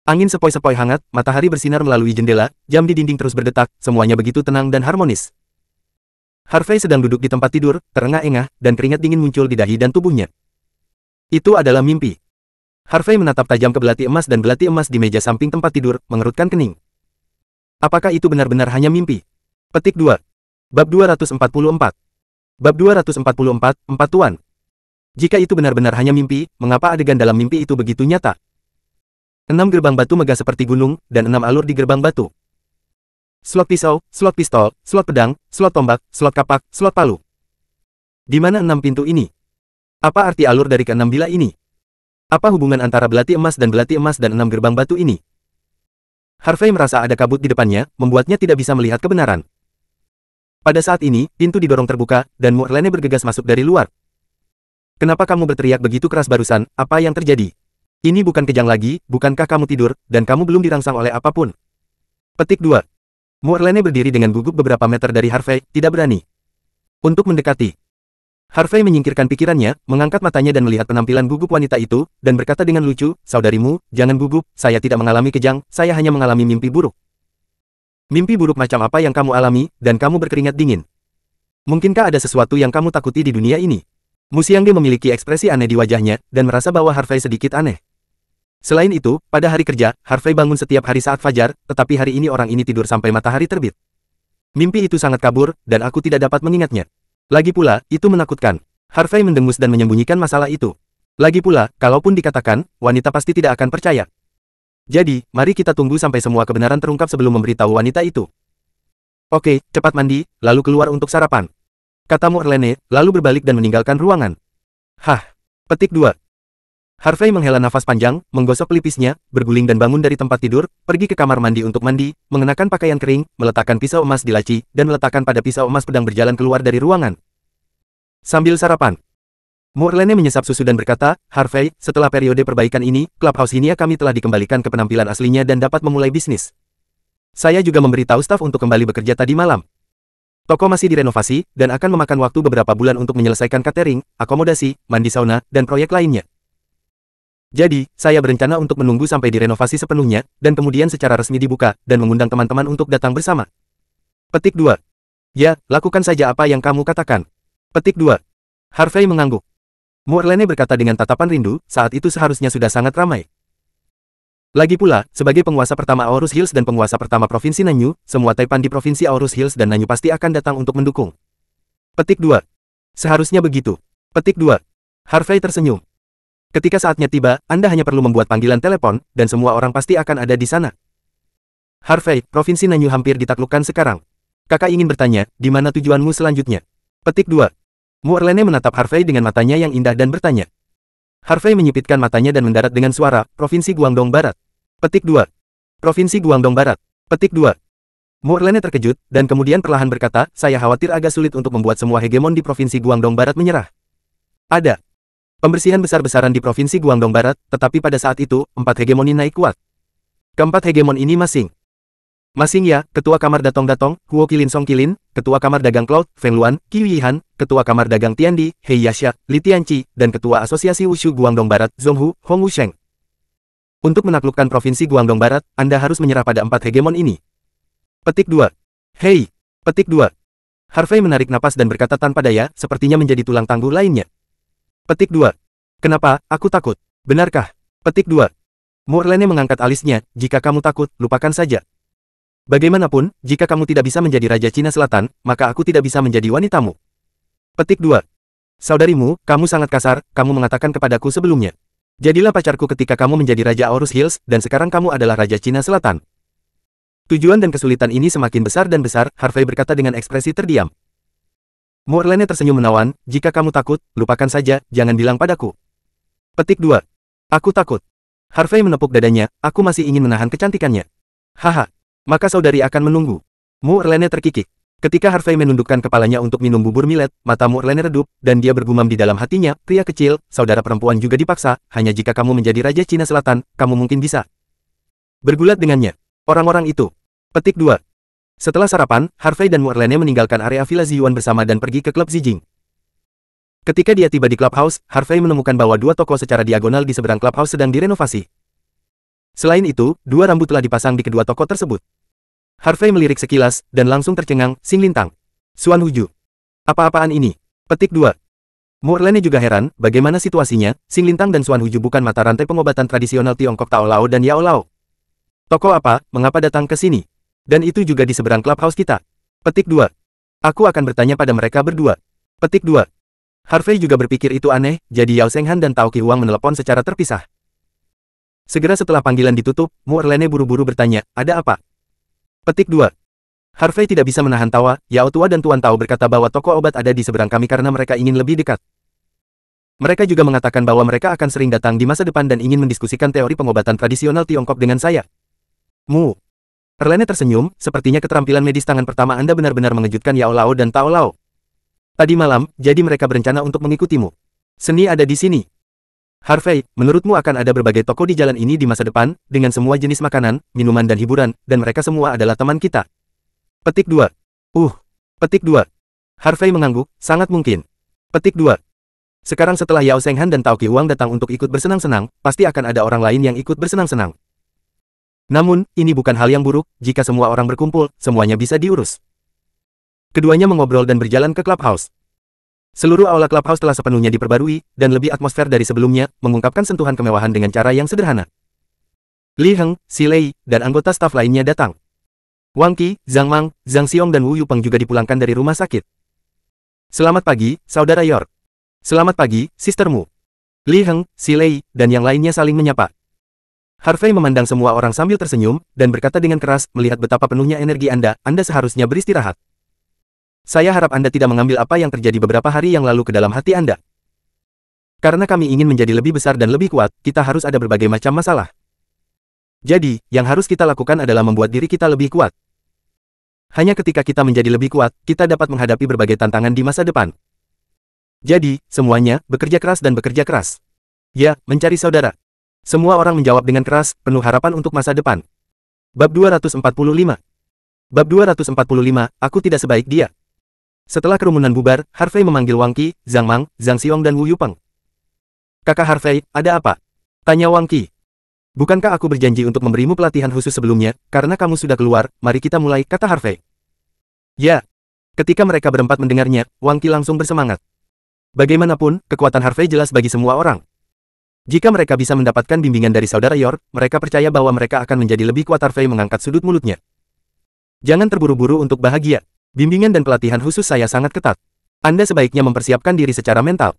Angin sepoi-sepoi hangat, matahari bersinar melalui jendela, jam di dinding terus berdetak, semuanya begitu tenang dan harmonis. Harvey sedang duduk di tempat tidur, terengah-engah, dan keringat dingin muncul di dahi dan tubuhnya. Itu adalah mimpi. Harvey menatap tajam ke belati emas dan belati emas di meja samping tempat tidur, mengerutkan kening. Apakah itu benar-benar hanya mimpi? Petik 2. Bab 244. Bab 244, Empat Tuan. Jika itu benar-benar hanya mimpi, mengapa adegan dalam mimpi itu begitu nyata? 6 gerbang batu megah seperti gunung, dan 6 alur di gerbang batu. Slot pisau, slot pistol, slot pedang, slot tombak, slot kapak, slot palu. Di mana 6 pintu ini? Apa arti alur dari ke-6 bila ini? Apa hubungan antara belati emas dan 6 gerbang batu ini? Harvey merasa ada kabut di depannya, membuatnya tidak bisa melihat kebenaran. Pada saat ini, pintu didorong terbuka, dan Morlane bergegas masuk dari luar. Kenapa kamu berteriak begitu keras barusan? Apa yang terjadi? Ini bukan kejang lagi, bukankah kamu tidur, dan kamu belum dirangsang oleh apapun? Petik 2. Morlane berdiri dengan gugup beberapa meter dari Harvey, tidak berani untuk mendekati. Harvey menyingkirkan pikirannya, mengangkat matanya dan melihat penampilan gugup wanita itu, dan berkata dengan lucu, "Saudarimu, jangan gugup, saya tidak mengalami kejang, saya hanya mengalami mimpi buruk." Mimpi buruk macam apa yang kamu alami, dan kamu berkeringat dingin? Mungkinkah ada sesuatu yang kamu takuti di dunia ini? Musiangge memiliki ekspresi aneh di wajahnya, dan merasa bahwa Harvey sedikit aneh. Selain itu, pada hari kerja, Harvey bangun setiap hari saat fajar, tetapi hari ini orang ini tidur sampai matahari terbit. Mimpi itu sangat kabur, dan aku tidak dapat mengingatnya. Lagi pula, itu menakutkan. Harvey mendengus dan menyembunyikan masalah itu. Lagi pula, kalaupun dikatakan, wanita pasti tidak akan percaya. Jadi, mari kita tunggu sampai semua kebenaran terungkap sebelum memberitahu wanita itu. Oke, cepat mandi, lalu keluar untuk sarapan. Kata Morlane, lalu berbalik dan meninggalkan ruangan. Hah. Petik 2. Harvey menghela nafas panjang, menggosok pelipisnya, berguling dan bangun dari tempat tidur, pergi ke kamar mandi untuk mandi, mengenakan pakaian kering, meletakkan pisau emas di laci, dan meletakkan pada pisau emas pedang berjalan keluar dari ruangan. Sambil sarapan, Morlane menyesap susu dan berkata, "Harvey, setelah periode perbaikan ini, Clubhouse Hinia kami telah dikembalikan ke penampilan aslinya dan dapat memulai bisnis. Saya juga memberitahu staf untuk kembali bekerja tadi malam. Toko masih direnovasi, dan akan memakan waktu beberapa bulan untuk menyelesaikan catering, akomodasi, mandi sauna, dan proyek lainnya. Jadi, saya berencana untuk menunggu sampai direnovasi sepenuhnya, dan kemudian secara resmi dibuka, dan mengundang teman-teman untuk datang bersama." Petik 2. Ya, lakukan saja apa yang kamu katakan. Petik 2. Harvey mengangguk. Morlane berkata dengan tatapan rindu, saat itu seharusnya sudah sangat ramai. Lagi pula, sebagai penguasa pertama Aorus Hills dan penguasa pertama Provinsi Nanyu, semua Taipan di Provinsi Aorus Hills dan Nanyu pasti akan datang untuk mendukung. Petik 2. Seharusnya begitu. Petik 2. Harvey tersenyum. Ketika saatnya tiba, Anda hanya perlu membuat panggilan telepon, dan semua orang pasti akan ada di sana. Harvey, Provinsi Nanyu hampir ditaklukkan sekarang. Kakak ingin bertanya, di mana tujuanmu selanjutnya? Petik 2. Mu Erlene menatap Harvey dengan matanya yang indah dan bertanya. Harvey menyipitkan matanya dan mendarat dengan suara, Provinsi Guangdong Barat. Petik 2. Provinsi Guangdong Barat. Petik 2. Mu Erlene terkejut, dan kemudian perlahan berkata, saya khawatir agak sulit untuk membuat semua hegemon di Provinsi Guangdong Barat menyerah. Ada pembersihan besar-besaran di Provinsi Guangdong Barat, tetapi pada saat itu, 4 hegemoni naik kuat. Keempat hegemon ini Masing ya, Ketua Kamar Datong-Datong, Huo Qilin Song Qilin, Ketua Kamar Dagang Cloud, Feng Luan, Qi Yihan, Ketua Kamar Dagang Tiandi, Hei Yasha, Li Tianqi, dan Ketua Asosiasi Wushu Guangdong Barat, Zhong Hu, Hong Wusheng. Untuk menaklukkan Provinsi Guangdong Barat, Anda harus menyerah pada 4 hegemon ini. Petik 2. Hei! Petik 2. Harvey menarik napas dan berkata tanpa daya, sepertinya menjadi tulang tangguh lainnya. Petik 2. Kenapa, aku takut. Benarkah? Petik 2. Mu Erlene mengangkat alisnya, jika kamu takut, lupakan saja. Bagaimanapun, jika kamu tidak bisa menjadi Raja Cina Selatan, maka aku tidak bisa menjadi wanitamu. Petik 2. Saudarimu, kamu sangat kasar, kamu mengatakan kepadaku sebelumnya. Jadilah pacarku ketika kamu menjadi Raja Aorus Hills, dan sekarang kamu adalah Raja Cina Selatan. Tujuan dan kesulitan ini semakin besar dan besar, Harvey berkata dengan ekspresi terdiam. Mu Erlene tersenyum menawan, jika kamu takut, lupakan saja, jangan bilang padaku. Petik 2. Aku takut. Harvey menepuk dadanya, aku masih ingin menahan kecantikannya. Haha. Maka saudari akan menunggu. Mu Erlene terkikik. Ketika Harvey menundukkan kepalanya untuk minum bubur millet, mata Mu Erlene redup, dan dia bergumam di dalam hatinya, pria kecil, saudara perempuan juga dipaksa, hanya jika kamu menjadi Raja Cina Selatan, kamu mungkin bisa bergulat dengannya. Orang-orang itu. Petik 2. Setelah sarapan, Harvey dan Mu Erlene meninggalkan area Villa Ziyuan bersama dan pergi ke klub Zijing. Ketika dia tiba di clubhouse, Harvey menemukan bahwa 2 toko secara diagonal di seberang clubhouse sedang direnovasi. Selain itu, 2 rambut telah dipasang di kedua toko tersebut. Harvey melirik sekilas, dan langsung tercengang, Xing Lintang. Xuan Huju. Apa-apaan ini? Petik 2. Mu Erlene juga heran, bagaimana situasinya, Xing Lintang dan Xuan Huju bukan mata rantai pengobatan tradisional Tiongkok Tao Lao dan Yao Lao. Toko apa, mengapa datang ke sini? Dan itu juga di seberang clubhouse kita. Petik 2. Aku akan bertanya pada mereka berdua. Petik 2. Harvey juga berpikir itu aneh, jadi Yao Shenghan dan Tao Qihuang menelepon secara terpisah. Segera setelah panggilan ditutup, Mu Erlene buru-buru bertanya, ada apa? Petik 2. Harvey tidak bisa menahan tawa, Yao Tua dan Tuan Tao berkata bahwa toko obat ada di seberang kami karena mereka ingin lebih dekat. Mereka juga mengatakan bahwa mereka akan sering datang di masa depan dan ingin mendiskusikan teori pengobatan tradisional Tiongkok dengan saya. Mu Erlene tersenyum, sepertinya keterampilan medis tangan pertama Anda benar-benar mengejutkan Yao Lao dan Tao Lao. Tadi malam, jadi mereka berencana untuk mengikutimu. Seni ada di sini. Harvey, menurutmu akan ada berbagai toko di jalan ini di masa depan, dengan semua jenis makanan, minuman dan hiburan, dan mereka semua adalah teman kita. Petik 2. Petik 2. Harvey mengangguk, sangat mungkin. Petik 2. Sekarang setelah Yao Shenghan dan Tao Qihuang datang untuk ikut bersenang-senang, pasti akan ada orang lain yang ikut bersenang-senang. Namun, ini bukan hal yang buruk, jika semua orang berkumpul, semuanya bisa diurus. Keduanya mengobrol dan berjalan ke clubhouse. Seluruh aula clubhouse telah sepenuhnya diperbarui, dan lebih atmosfer dari sebelumnya, mengungkapkan sentuhan kemewahan dengan cara yang sederhana. Li Heng, Si Lei, dan anggota staf lainnya datang. Wang Qi, Zhang Mang, Zhang Xiong dan Wu Yupeng juga dipulangkan dari rumah sakit. Selamat pagi, Saudara Yor. Selamat pagi, Sister Mu. Li Heng, Si Lei, dan yang lainnya saling menyapa. Harvey memandang semua orang sambil tersenyum, dan berkata dengan keras, melihat betapa penuhnya energi Anda seharusnya beristirahat. Saya harap Anda tidak mengambil apa yang terjadi beberapa hari yang lalu ke dalam hati Anda. Karena kami ingin menjadi lebih besar dan lebih kuat, kita harus ada berbagai macam masalah. Jadi, yang harus kita lakukan adalah membuat diri kita lebih kuat. Hanya ketika kita menjadi lebih kuat, kita dapat menghadapi berbagai tantangan di masa depan. Jadi, semuanya, bekerja keras dan bekerja keras. Ya, mencari saudara. Semua orang menjawab dengan keras, penuh harapan untuk masa depan. Bab 245. Bab 245, aku tidak sebaik dia. Setelah kerumunan bubar, Harvey memanggil Wang Qi, Zhang Mang, Zhang Xiong dan Wu Yupeng. Kakak Harvey, ada apa? Tanya Wang Qi. Bukankah aku berjanji untuk memberimu pelatihan khusus sebelumnya, karena kamu sudah keluar, mari kita mulai, kata Harvey. Ya. Ketika mereka berempat mendengarnya, Wang Qi langsung bersemangat. Bagaimanapun, kekuatan Harvey jelas bagi semua orang. Jika mereka bisa mendapatkan bimbingan dari saudara Yor, mereka percaya bahwa mereka akan menjadi lebih kuat. Harvey mengangkat sudut mulutnya. Jangan terburu-buru untuk bahagia. Bimbingan dan pelatihan khusus saya sangat ketat. Anda sebaiknya mempersiapkan diri secara mental.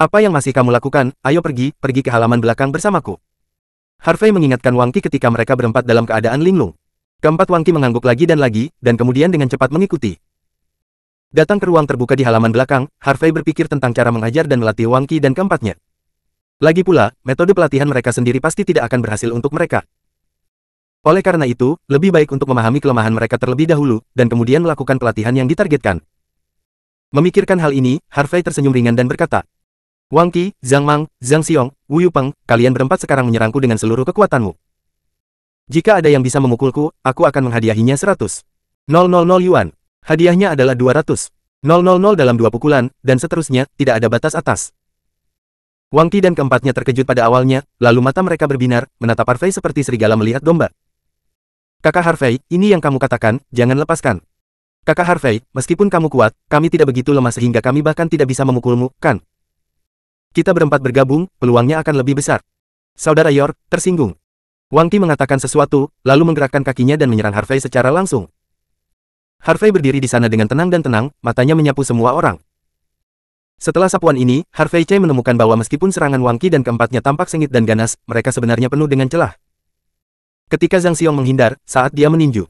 Apa yang masih kamu lakukan? Ayo pergi ke halaman belakang bersamaku. Harvey mengingatkan Wang Qi ketika mereka berempat dalam keadaan linglung. Keempat Wang Qi mengangguk lagi, dan kemudian dengan cepat mengikuti. Datang ke ruang terbuka di halaman belakang, Harvey berpikir tentang cara mengajar dan melatih Wang Qi dan keempatnya. Lagi pula, metode pelatihan mereka sendiri pasti tidak akan berhasil untuk mereka. Oleh karena itu, lebih baik untuk memahami kelemahan mereka terlebih dahulu, dan kemudian melakukan pelatihan yang ditargetkan. Memikirkan hal ini, Harvey tersenyum ringan dan berkata, Wang Qi, Zhang Mang, Zhang Xiong, Wu Yupeng, kalian berempat sekarang menyerangku dengan seluruh kekuatanmu. Jika ada yang bisa memukulku, aku akan menghadiahinya 100.000 yuan. Hadiahnya adalah 200.000 dalam 2 pukulan, dan seterusnya, tidak ada batas atas. Wang Qi dan keempatnya terkejut pada awalnya, lalu mata mereka berbinar, menatap Harvey seperti serigala melihat domba. Kakak Harvey, ini yang kamu katakan, jangan lepaskan. Kakak Harvey, meskipun kamu kuat, kami tidak begitu lemah sehingga kami bahkan tidak bisa memukulmu, kan? Kita berempat bergabung, peluangnya akan lebih besar. Saudara Yor, tersinggung. Wang Qi mengatakan sesuatu, lalu menggerakkan kakinya dan menyerang Harvey secara langsung. Harvey berdiri di sana dengan tenang dan tenang, matanya menyapu semua orang. Setelah sapuan ini, Harvey C menemukan bahwa meskipun serangan Wang Qi dan keempatnya tampak sengit dan ganas, mereka sebenarnya penuh dengan celah. Ketika Zhang Xiong menghindar, saat dia meninju,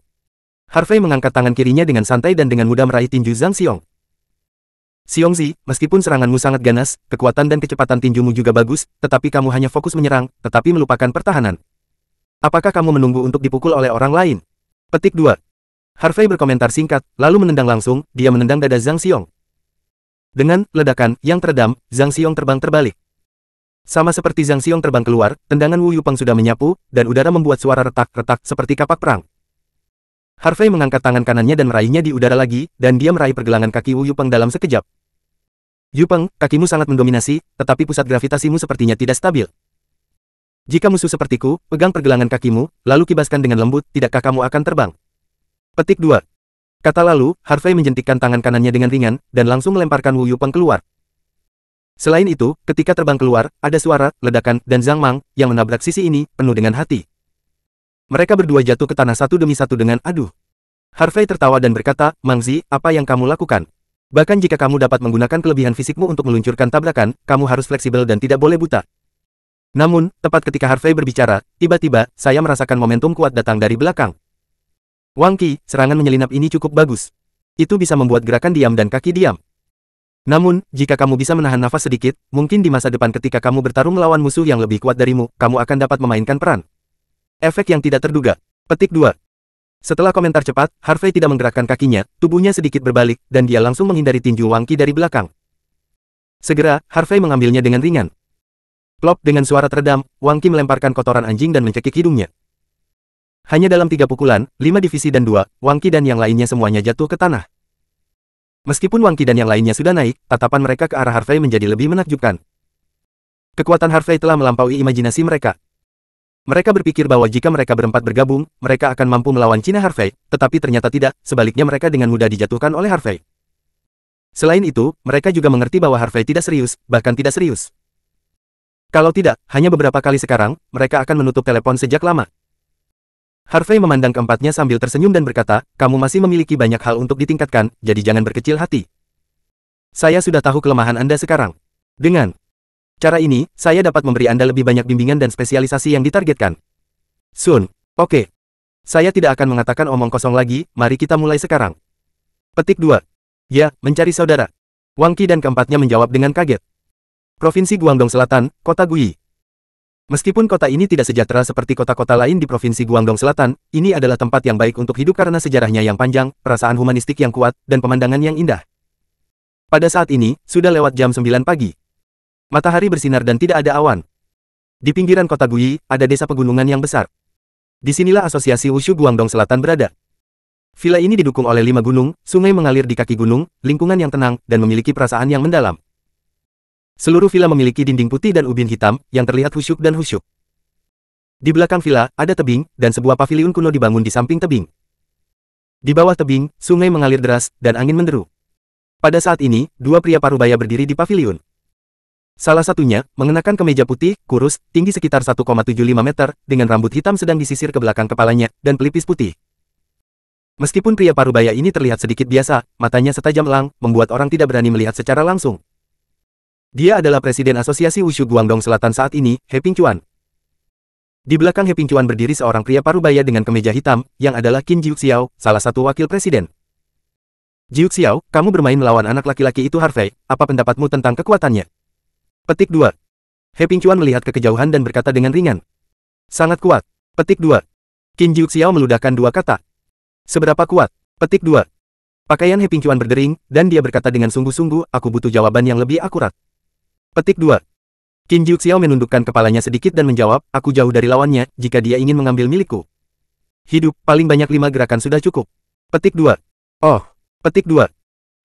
Harvey mengangkat tangan kirinya dengan santai dan dengan mudah meraih tinju Zhang Xiong. Xiongzi, meskipun seranganmu sangat ganas, kekuatan dan kecepatan tinjumu juga bagus, tetapi kamu hanya fokus menyerang, tetapi melupakan pertahanan. Apakah kamu menunggu untuk dipukul oleh orang lain? Petik 2. Harvey berkomentar singkat, lalu menendang langsung, dia menendang dada Zhang Xiong. Dengan ledakan yang teredam, Zhang Xiong terbang terbalik. Sama seperti Zhang Xiong terbang keluar, tendangan Wu Yupeng sudah menyapu, dan udara membuat suara retak-retak seperti kapak perang. Harvey mengangkat tangan kanannya dan meraihnya di udara lagi, dan dia meraih pergelangan kaki Wu Yupeng dalam sekejap. Yupeng, kakimu sangat mendominasi, tetapi pusat gravitasimu sepertinya tidak stabil. Jika musuh sepertiku, pegang pergelangan kakimu, lalu kibaskan dengan lembut, tidakkah kamu akan terbang? Petik 2. Kata lalu, Harvey menjentikkan tangan kanannya dengan ringan, dan langsung melemparkan Wu Yupeng keluar. Selain itu, ketika terbang keluar, ada suara, ledakan, dan Zhang Mang, yang menabrak sisi ini, penuh dengan hati. Mereka berdua jatuh ke tanah satu demi satu dengan aduh. Harvey tertawa dan berkata, Mangzi, apa yang kamu lakukan? Bahkan jika kamu dapat menggunakan kelebihan fisikmu untuk meluncurkan tabrakan, kamu harus fleksibel dan tidak boleh buta. Namun, tepat ketika Harvey berbicara, tiba-tiba, saya merasakan momentum kuat datang dari belakang. Wang Qi, serangan menyelinap ini cukup bagus. Itu bisa membuat gerakan diam dan kaki diam. Namun, jika kamu bisa menahan nafas sedikit, mungkin di masa depan ketika kamu bertarung melawan musuh yang lebih kuat darimu, kamu akan dapat memainkan peran. Efek yang tidak terduga. Petik 2. Setelah komentar cepat, Harvey tidak menggerakkan kakinya, tubuhnya sedikit berbalik, dan dia langsung menghindari tinju Wang Qi dari belakang. Segera, Harvey mengambilnya dengan ringan. Plop, dengan suara teredam, Wang Qi melemparkan kotoran anjing dan mencekik hidungnya. Hanya dalam 3 pukulan, 5 divisi dan 2, Wang Qi dan yang lainnya semuanya jatuh ke tanah. Meskipun Wang Qi dan yang lainnya sudah naik, tatapan mereka ke arah Harvey menjadi lebih menakjubkan. Kekuatan Harvey telah melampaui imajinasi mereka. Mereka berpikir bahwa jika mereka berempat bergabung, mereka akan mampu melawan Cina Harvey, tetapi ternyata tidak, sebaliknya mereka dengan mudah dijatuhkan oleh Harvey. Selain itu, mereka juga mengerti bahwa Harvey tidak serius, bahkan tidak serius. Kalau tidak, hanya beberapa kali sekarang, mereka akan menutup telepon sejak lama. Harvey memandang keempatnya sambil tersenyum dan berkata, kamu masih memiliki banyak hal untuk ditingkatkan, jadi jangan berkecil hati. Saya sudah tahu kelemahan Anda sekarang. Dengan cara ini, saya dapat memberi Anda lebih banyak bimbingan dan spesialisasi yang ditargetkan. Sun, oke. Saya tidak akan mengatakan omong kosong lagi, mari kita mulai sekarang. Petik 2. Ya, mencari saudara. Wang Qi dan keempatnya menjawab dengan kaget. Provinsi Guangdong Selatan, Kota Gui. Meskipun kota ini tidak sejahtera seperti kota-kota lain di Provinsi Guangdong Selatan, ini adalah tempat yang baik untuk hidup karena sejarahnya yang panjang, perasaan humanistik yang kuat, dan pemandangan yang indah. Pada saat ini, sudah lewat jam 9 pagi. Matahari bersinar dan tidak ada awan. Di pinggiran kota Gui, ada desa pegunungan yang besar. Disinilah Asosiasi Wushu Guangdong Selatan berada. Villa ini didukung oleh 5 gunung, sungai mengalir di kaki gunung, lingkungan yang tenang, dan memiliki perasaan yang mendalam. Seluruh villa memiliki dinding putih dan ubin hitam, yang terlihat khusyuk dan khusyuk. Di belakang villa, ada tebing, dan sebuah paviliun kuno dibangun di samping tebing. Di bawah tebing, sungai mengalir deras, dan angin menderu. Pada saat ini, 2 pria parubaya berdiri di paviliun. Salah satunya, mengenakan kemeja putih, kurus, tinggi sekitar 1,75 meter, dengan rambut hitam sedang disisir ke belakang kepalanya, dan pelipis putih. Meskipun pria parubaya ini terlihat sedikit biasa, matanya setajam elang, membuat orang tidak berani melihat secara langsung. Dia adalah Presiden Asosiasi Wushu Guangdong Selatan saat ini, He Pingcuan. Di belakang He Pingcuan berdiri seorang pria parubaya dengan kemeja hitam, yang adalah Qin Jiuxiao, salah satu wakil presiden. Jiuxiao, kamu bermain melawan anak laki-laki itu Harvey, apa pendapatmu tentang kekuatannya? Petik 2. He Pingcuan melihat ke kejauhan dan berkata dengan ringan. Sangat kuat. Petik 2. Qin Jiuxiao meludahkan dua kata. Seberapa kuat? Petik 2. Pakaian He Pingcuan berdering, dan dia berkata dengan sungguh-sungguh, aku butuh jawaban yang lebih akurat. Petik 2. Qin Jiuxiao menundukkan kepalanya sedikit dan menjawab, aku jauh dari lawannya, jika dia ingin mengambil milikku. Hidup, paling banyak 5 gerakan sudah cukup. Petik 2. Oh. Petik 2.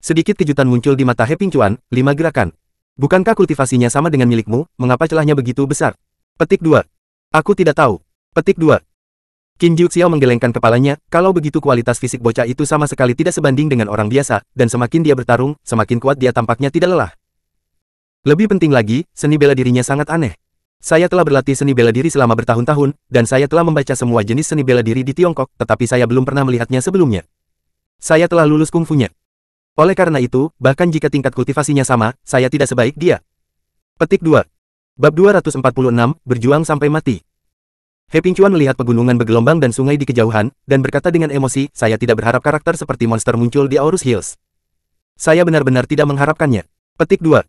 Sedikit kejutan muncul di mata He Pingcuan, 5 gerakan. Bukankah kultivasinya sama dengan milikmu, mengapa celahnya begitu besar? Petik 2. Aku tidak tahu. Petik 2. Qin Jiuxiao menggelengkan kepalanya, kalau begitu kualitas fisik bocah itu sama sekali tidak sebanding dengan orang biasa, dan semakin dia bertarung, semakin kuat dia tampaknya tidak lelah. Lebih penting lagi, seni bela dirinya sangat aneh. Saya telah berlatih seni bela diri selama bertahun-tahun, dan saya telah membaca semua jenis seni bela diri di Tiongkok, tetapi saya belum pernah melihatnya sebelumnya. Saya telah lulus kungfunya. Oleh karena itu, bahkan jika tingkat kultivasinya sama, saya tidak sebaik dia. Petik 2. Bab 246, Berjuang Sampai Mati. He Pingcuan melihat pegunungan bergelombang dan sungai di kejauhan, dan berkata dengan emosi, saya tidak berharap karakter seperti monster muncul di Aorus Hills. Saya benar-benar tidak mengharapkannya. Petik 2.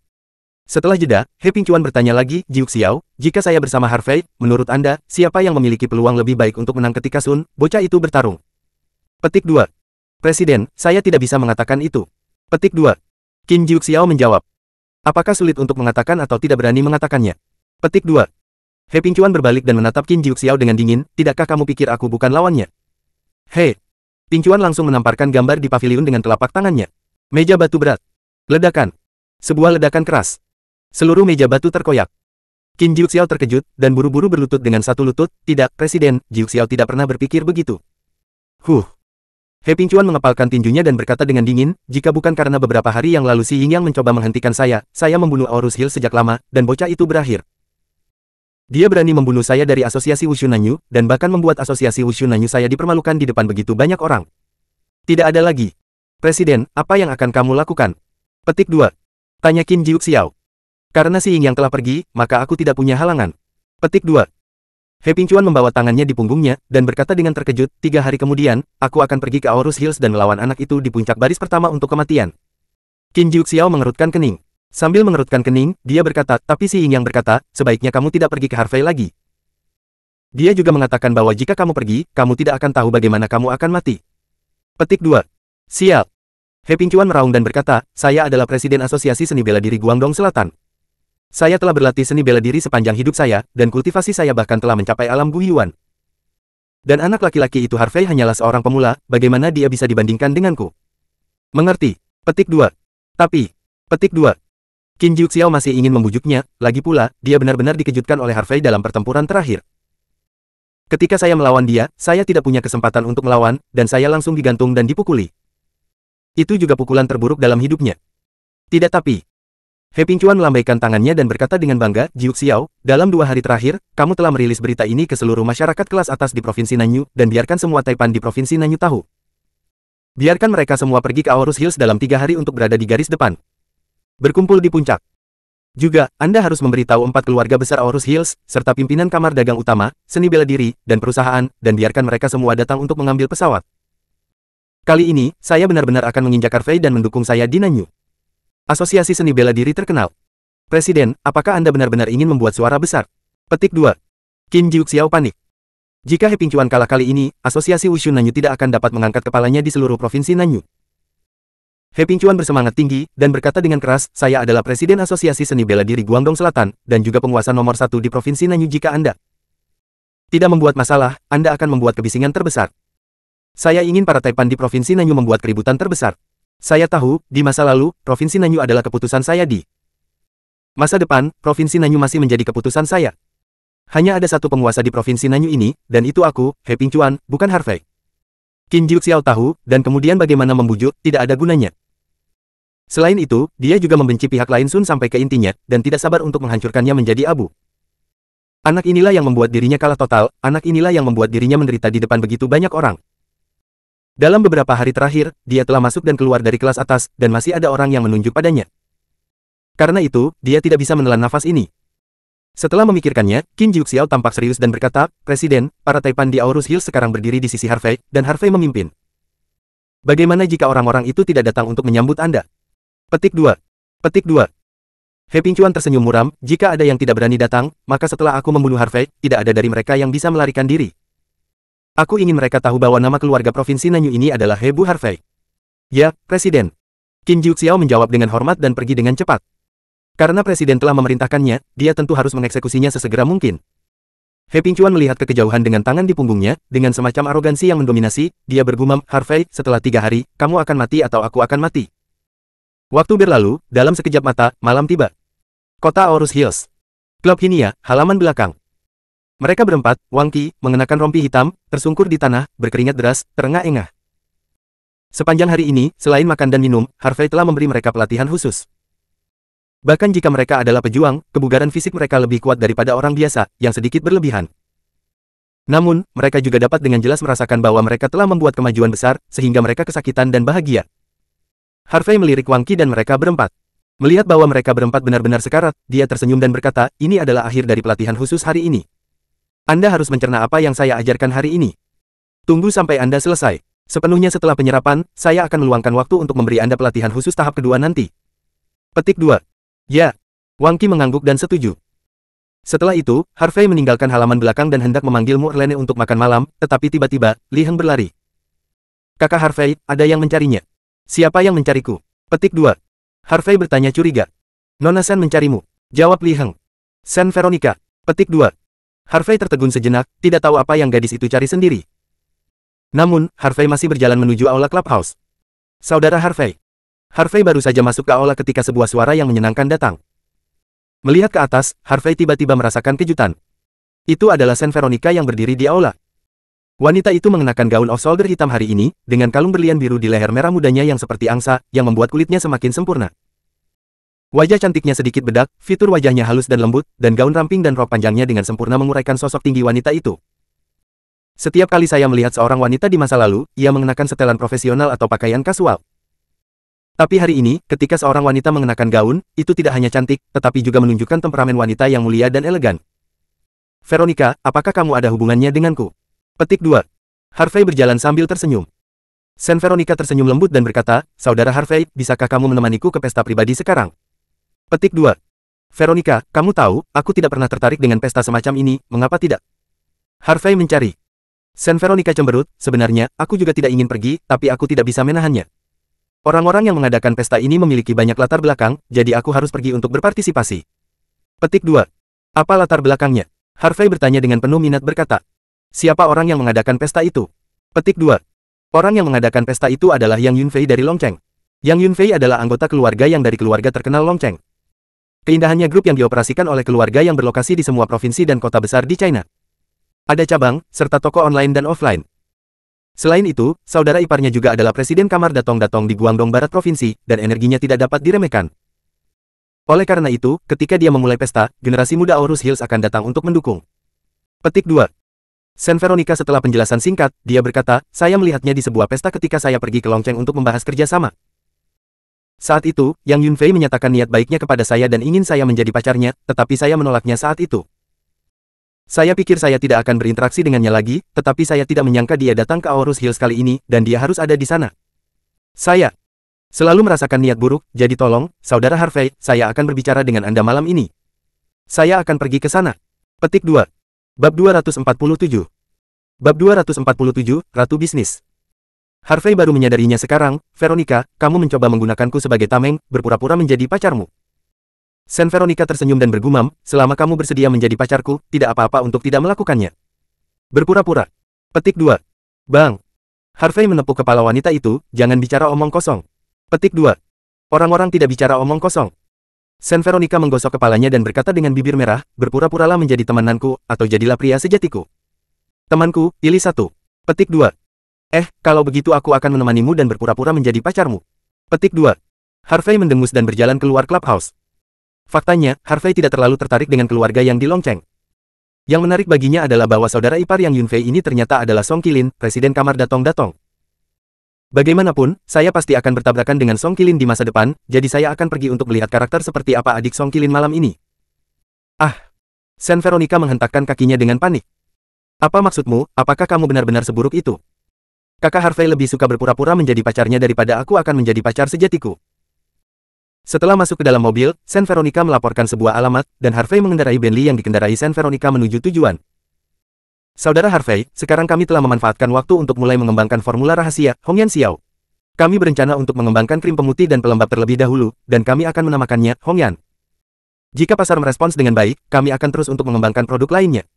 Setelah jeda, He Pingcuan bertanya lagi, Jiuxiao, jika saya bersama Harvey, menurut Anda, siapa yang memiliki peluang lebih baik untuk menang ketika Sun, bocah itu bertarung? Petik 2. Presiden, saya tidak bisa mengatakan itu. Petik 2. Qin Jiuxiao menjawab. Apakah sulit untuk mengatakan atau tidak berani mengatakannya? Petik 2. He Pingcuan berbalik dan menatap Qin Jiuxiao dengan dingin, tidakkah kamu pikir aku bukan lawannya? He. Pingcuan langsung menamparkan gambar di pavilion dengan telapak tangannya. Meja batu berat. Ledakan. Sebuah ledakan keras. Seluruh meja batu terkoyak. Qin Jiuxiao terkejut, dan buru-buru berlutut dengan satu lutut, tidak, Presiden, Jiuxiao tidak pernah berpikir begitu. He Pingcuan mengepalkan tinjunya dan berkata dengan dingin, jika bukan karena beberapa hari yang lalu Si Yingyang mencoba menghentikan saya membunuh Aorus Hill sejak lama, dan bocah itu berakhir. Dia berani membunuh saya dari asosiasi Wushu Nanyu, dan bahkan membuat asosiasi Wushu Nanyu saya dipermalukan di depan begitu banyak orang. Tidak ada lagi. Presiden, apa yang akan kamu lakukan? Petik 2. Tanya Qin Jiuxiao. Karena Si Yingyang telah pergi, maka aku tidak punya halangan. Petik 2. He Pingcuan membawa tangannya di punggungnya, dan berkata dengan terkejut, 3 hari kemudian, aku akan pergi ke Aorus Hills dan melawan anak itu di puncak baris pertama untuk kematian. Qin Jiuxiao mengerutkan kening. Sambil mengerutkan kening, dia berkata, tapi Si Yingyang berkata, sebaiknya kamu tidak pergi ke Harvey lagi. Dia juga mengatakan bahwa jika kamu pergi, kamu tidak akan tahu bagaimana kamu akan mati. Petik 2. Sial. He Pingcuan meraung dan berkata, saya adalah Presiden Asosiasi Seni Bela Diri Guangdong Selatan. Saya telah berlatih seni bela diri sepanjang hidup saya, dan kultivasi saya bahkan telah mencapai alam Guiyuan. Dan anak laki-laki itu Harvey hanyalah seorang pemula, bagaimana dia bisa dibandingkan denganku? Mengerti. Petik 2. Tapi. Petik 2. Qin Jiuxiao masih ingin membujuknya, lagi pula, dia benar-benar dikejutkan oleh Harvey dalam pertempuran terakhir. Ketika saya melawan dia, saya tidak punya kesempatan untuk melawan, dan saya langsung digantung dan dipukuli. Itu juga pukulan terburuk dalam hidupnya. Tidak tapi. He Pingcuan melambaikan tangannya dan berkata dengan bangga, Jiuxiao, dalam 2 hari terakhir, kamu telah merilis berita ini ke seluruh masyarakat kelas atas di Provinsi Nanyu, dan biarkan semua Taipan di Provinsi Nanyu tahu. Biarkan mereka semua pergi ke Aorus Hills dalam 3 hari untuk berada di garis depan. Berkumpul di puncak. Juga, Anda harus memberitahu 4 keluarga besar Aorus Hills, serta pimpinan kamar dagang utama, seni bela diri, dan perusahaan, dan biarkan mereka semua datang untuk mengambil pesawat. Kali ini, saya benar-benar akan menginjak Harvey dan mendukung saya di Nanyu. Asosiasi Seni Bela Diri terkenal. Presiden, apakah Anda benar-benar ingin membuat suara besar? Petik 2. Qin Jiuxiao panik. Jika He Pingcuan kalah kali ini, Asosiasi Wushu Nanyu tidak akan dapat mengangkat kepalanya di seluruh provinsi Nanyu. He Pingcuan bersemangat tinggi, dan berkata dengan keras, saya adalah Presiden Asosiasi Seni Bela Diri Guangdong Selatan, dan juga penguasa nomor 1 di provinsi Nanyu jika Anda tidak membuat masalah, Anda akan membuat kebisingan terbesar. Saya ingin para Taipan di provinsi Nanyu membuat keributan terbesar. Saya tahu, di masa lalu, Provinsi Nanyu adalah keputusan saya di masa depan, Provinsi Nanyu masih menjadi keputusan saya. Hanya ada satu penguasa di Provinsi Nanyu ini, dan itu aku, He Pingcuan, bukan Harvey. Qin Jiuxiao tahu, dan kemudian bagaimana membujuk, tidak ada gunanya. Selain itu, dia juga membenci pihak lain Sun sampai ke intinya, dan tidak sabar untuk menghancurkannya menjadi abu. Anak inilah yang membuat dirinya kalah total, anak inilah yang membuat dirinya menderita di depan begitu banyak orang. Dalam beberapa hari terakhir, dia telah masuk dan keluar dari kelas atas, dan masih ada orang yang menunjuk padanya. Karena itu, dia tidak bisa menelan nafas ini. Setelah memikirkannya, Qin Jiuxiao tampak serius dan berkata, Presiden, para Taipan di Aorus Hills sekarang berdiri di sisi Harvey, dan Harvey memimpin. Bagaimana jika orang-orang itu tidak datang untuk menyambut Anda? Petik 2. Petik 2. He Pingchuan tersenyum muram, jika ada yang tidak berani datang, maka setelah aku membunuh Harvey, tidak ada dari mereka yang bisa melarikan diri. Aku ingin mereka tahu bahwa nama keluarga Provinsi Nanyu ini adalah He Bu Harvey. Ya, Presiden. Qin Jiuxiao menjawab dengan hormat dan pergi dengan cepat. Karena Presiden telah memerintahkannya, dia tentu harus mengeksekusinya sesegera mungkin. He Pingchuan melihat ke kejauhan dengan tangan di punggungnya, dengan semacam arogansi yang mendominasi, dia bergumam, Harvey, setelah 3 hari, kamu akan mati atau aku akan mati. Waktu berlalu, dalam sekejap mata, malam tiba. Kota Aorus Hills. Klub Hinia, halaman belakang. Mereka berempat, Wang Qi, mengenakan rompi hitam, tersungkur di tanah, berkeringat deras, terengah-engah. Sepanjang hari ini, selain makan dan minum, Harvey telah memberi mereka pelatihan khusus. Bahkan jika mereka adalah pejuang, kebugaran fisik mereka lebih kuat daripada orang biasa, yang sedikit berlebihan. Namun, mereka juga dapat dengan jelas merasakan bahwa mereka telah membuat kemajuan besar, sehingga mereka kesakitan dan bahagia. Harvey melirik Wang Qi dan mereka berempat. Melihat bahwa mereka berempat benar-benar sekarat, dia tersenyum dan berkata, ini adalah akhir dari pelatihan khusus hari ini. Anda harus mencerna apa yang saya ajarkan hari ini. Tunggu sampai Anda selesai. Sepenuhnya setelah penyerapan, saya akan meluangkan waktu untuk memberi Anda pelatihan khusus tahap kedua nanti. Petik 2. Ya. Wang Qi mengangguk dan setuju. Setelah itu, Harvey meninggalkan halaman belakang dan hendak memanggil Mu Erlene untuk makan malam, tetapi tiba-tiba, Li Heng berlari. Kakak Harvey, ada yang mencarinya. Siapa yang mencariku? Petik 2. Harvey bertanya curiga. Nona Sen mencarimu. Jawab Li Heng. Sen Veronica. Petik 2. Harvey tertegun sejenak, tidak tahu apa yang gadis itu cari sendiri. Namun, Harvey masih berjalan menuju aula clubhouse. Saudara Harvey. Harvey baru saja masuk ke aula ketika sebuah suara yang menyenangkan datang. Melihat ke atas, Harvey tiba-tiba merasakan kejutan. Itu adalah Sen Veronica yang berdiri di aula. Wanita itu mengenakan gaun off-shoulder hitam hari ini, dengan kalung berlian biru di leher merah mudanya yang seperti angsa, yang membuat kulitnya semakin sempurna. Wajah cantiknya sedikit bedak, fitur wajahnya halus dan lembut, dan gaun ramping dan rok panjangnya dengan sempurna menguraikan sosok tinggi wanita itu. Setiap kali saya melihat seorang wanita di masa lalu, ia mengenakan setelan profesional atau pakaian kasual. Tapi hari ini, ketika seorang wanita mengenakan gaun, itu tidak hanya cantik, tetapi juga menunjukkan temperamen wanita yang mulia dan elegan. Veronica, apakah kamu ada hubungannya denganku? Petik 2. Harvey berjalan sambil tersenyum. Sen Veronica tersenyum lembut dan berkata, Saudara Harvey, bisakah kamu menemaniku ke pesta pribadi sekarang? Petik 2. Veronica, kamu tahu, aku tidak pernah tertarik dengan pesta semacam ini, mengapa tidak? Harvey mencari. Sen Veronica cemberut, sebenarnya, aku juga tidak ingin pergi, tapi aku tidak bisa menahannya. Orang-orang yang mengadakan pesta ini memiliki banyak latar belakang, jadi aku harus pergi untuk berpartisipasi. Petik 2. Apa latar belakangnya? Harvey bertanya dengan penuh minat berkata. Siapa orang yang mengadakan pesta itu? Petik 2. Orang yang mengadakan pesta itu adalah Yang Yunfei dari Longcheng. Yang Yunfei adalah anggota keluarga yang dari keluarga terkenal Longcheng. Keindahannya grup yang dioperasikan oleh keluarga yang berlokasi di semua provinsi dan kota besar di China. Ada cabang, serta toko online dan offline. Selain itu, saudara iparnya juga adalah Presiden Kamar Datong-Datong di Guangdong Barat Provinsi, dan energinya tidak dapat diremehkan. Oleh karena itu, ketika dia memulai pesta, generasi muda Aorus Hills akan datang untuk mendukung. Petik 2. Sen Veronica setelah penjelasan singkat, dia berkata, saya melihatnya di sebuah pesta ketika saya pergi ke Longcheng untuk membahas kerjasama. Saat itu, Yang Yunfei menyatakan niat baiknya kepada saya dan ingin saya menjadi pacarnya, tetapi saya menolaknya saat itu. Saya pikir saya tidak akan berinteraksi dengannya lagi, tetapi saya tidak menyangka dia datang ke Aorus Hills kali ini, dan dia harus ada di sana. Saya selalu merasakan niat buruk, jadi tolong, Saudara Harvey, saya akan berbicara dengan Anda malam ini. Saya akan pergi ke sana. Petik 2. Bab 247. Bab 247, Ratu Bisnis. Harvey baru menyadarinya sekarang, Veronica, kamu mencoba menggunakanku sebagai tameng, berpura-pura menjadi pacarmu. Sen Veronica tersenyum dan bergumam, selama kamu bersedia menjadi pacarku, tidak apa-apa untuk tidak melakukannya. Berpura-pura. Petik 2. Bang. Harvey menepuk kepala wanita itu, jangan bicara omong kosong. Petik 2. Orang-orang tidak bicara omong kosong. Sen Veronica menggosok kepalanya dan berkata dengan bibir merah, berpura-puralah menjadi temananku, atau jadilah pria sejatiku. Temanku, pilih satu. Petik 2. Kalau begitu aku akan menemanimu dan berpura-pura menjadi pacarmu. Petik 2. Harvey mendengus dan berjalan keluar clubhouse. Faktanya, Harvey tidak terlalu tertarik dengan keluarga yang di Longcheng. Yang menarik baginya adalah bahwa saudara ipar Yang Yunfei ini ternyata adalah Song Qilin, Presiden Kamar Datong-Datong. Bagaimanapun, saya pasti akan bertabrakan dengan Song Qilin di masa depan, jadi saya akan pergi untuk melihat karakter seperti apa adik Song Qilin malam ini. Ah! Sen Veronica menghentakkan kakinya dengan panik. Apa maksudmu, apakah kamu benar-benar seburuk itu? Kakak Harvey lebih suka berpura-pura menjadi pacarnya daripada aku akan menjadi pacar sejatiku. Setelah masuk ke dalam mobil, Sen Veronica melaporkan sebuah alamat, dan Harvey mengendarai Bentley yang dikendarai Sen Veronica menuju tujuan. Saudara Harvey, sekarang kami telah memanfaatkan waktu untuk mulai mengembangkan formula rahasia, Hongyan Xiao. Kami berencana untuk mengembangkan krim pemutih dan pelembab terlebih dahulu, dan kami akan menamakannya Hongyan. Jika pasar merespons dengan baik, kami akan terus untuk mengembangkan produk lainnya.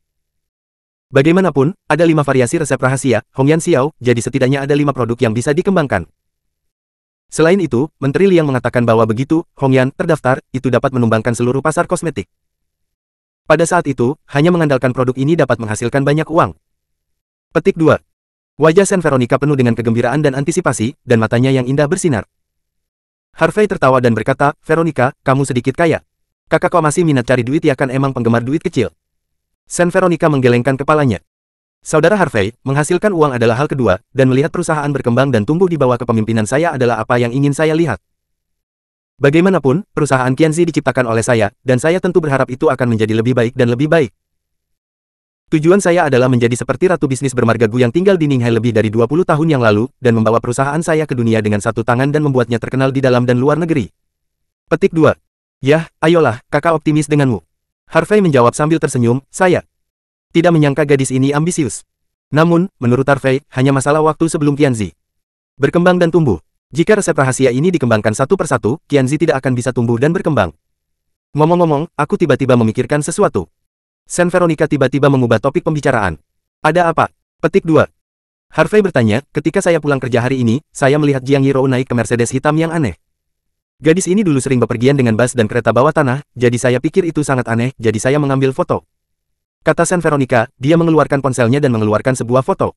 Bagaimanapun, ada 5 variasi resep rahasia, Hongyan Xiao, jadi setidaknya ada 5 produk yang bisa dikembangkan. Selain itu, Menteri Liang mengatakan bahwa begitu Hongyan terdaftar, itu dapat menumbangkan seluruh pasar kosmetik. Pada saat itu, hanya mengandalkan produk ini dapat menghasilkan banyak uang. Petik 2. Wajah Sen Veronica penuh dengan kegembiraan dan antisipasi, dan matanya yang indah bersinar. Harvey tertawa dan berkata, Veronica, kamu sedikit kaya. Kakak kau masih minat cari duit ya kan emang penggemar duit kecil. Sen Veronica menggelengkan kepalanya. Saudara Harvey, menghasilkan uang adalah hal kedua, dan melihat perusahaan berkembang dan tumbuh di bawah kepemimpinan saya adalah apa yang ingin saya lihat. Bagaimanapun, perusahaan Qianzi diciptakan oleh saya, dan saya tentu berharap itu akan menjadi lebih baik dan lebih baik. Tujuan saya adalah menjadi seperti ratu bisnis bermarga Gu yang tinggal di Ninghai lebih dari 20 tahun yang lalu, dan membawa perusahaan saya ke dunia dengan satu tangan dan membuatnya terkenal di dalam dan luar negeri. Petik 2. Yah, ayolah, kakak optimis denganmu. Harvey menjawab sambil tersenyum, saya tidak menyangka gadis ini ambisius. Namun, menurut Harvey, hanya masalah waktu sebelum Qianzi berkembang dan tumbuh. Jika resep rahasia ini dikembangkan satu persatu, Qianzi tidak akan bisa tumbuh dan berkembang. Ngomong-ngomong, aku tiba-tiba memikirkan sesuatu. Sen Veronica tiba-tiba mengubah topik pembicaraan. Ada apa? Petik 2. Harvey bertanya, ketika saya pulang kerja hari ini, saya melihat Jiang Yirou naik ke Mercedes hitam yang aneh. Gadis ini dulu sering bepergian dengan bus dan kereta bawah tanah, jadi saya pikir itu sangat aneh, jadi saya mengambil foto. Kata Sen Veronica, dia mengeluarkan ponselnya dan mengeluarkan sebuah foto.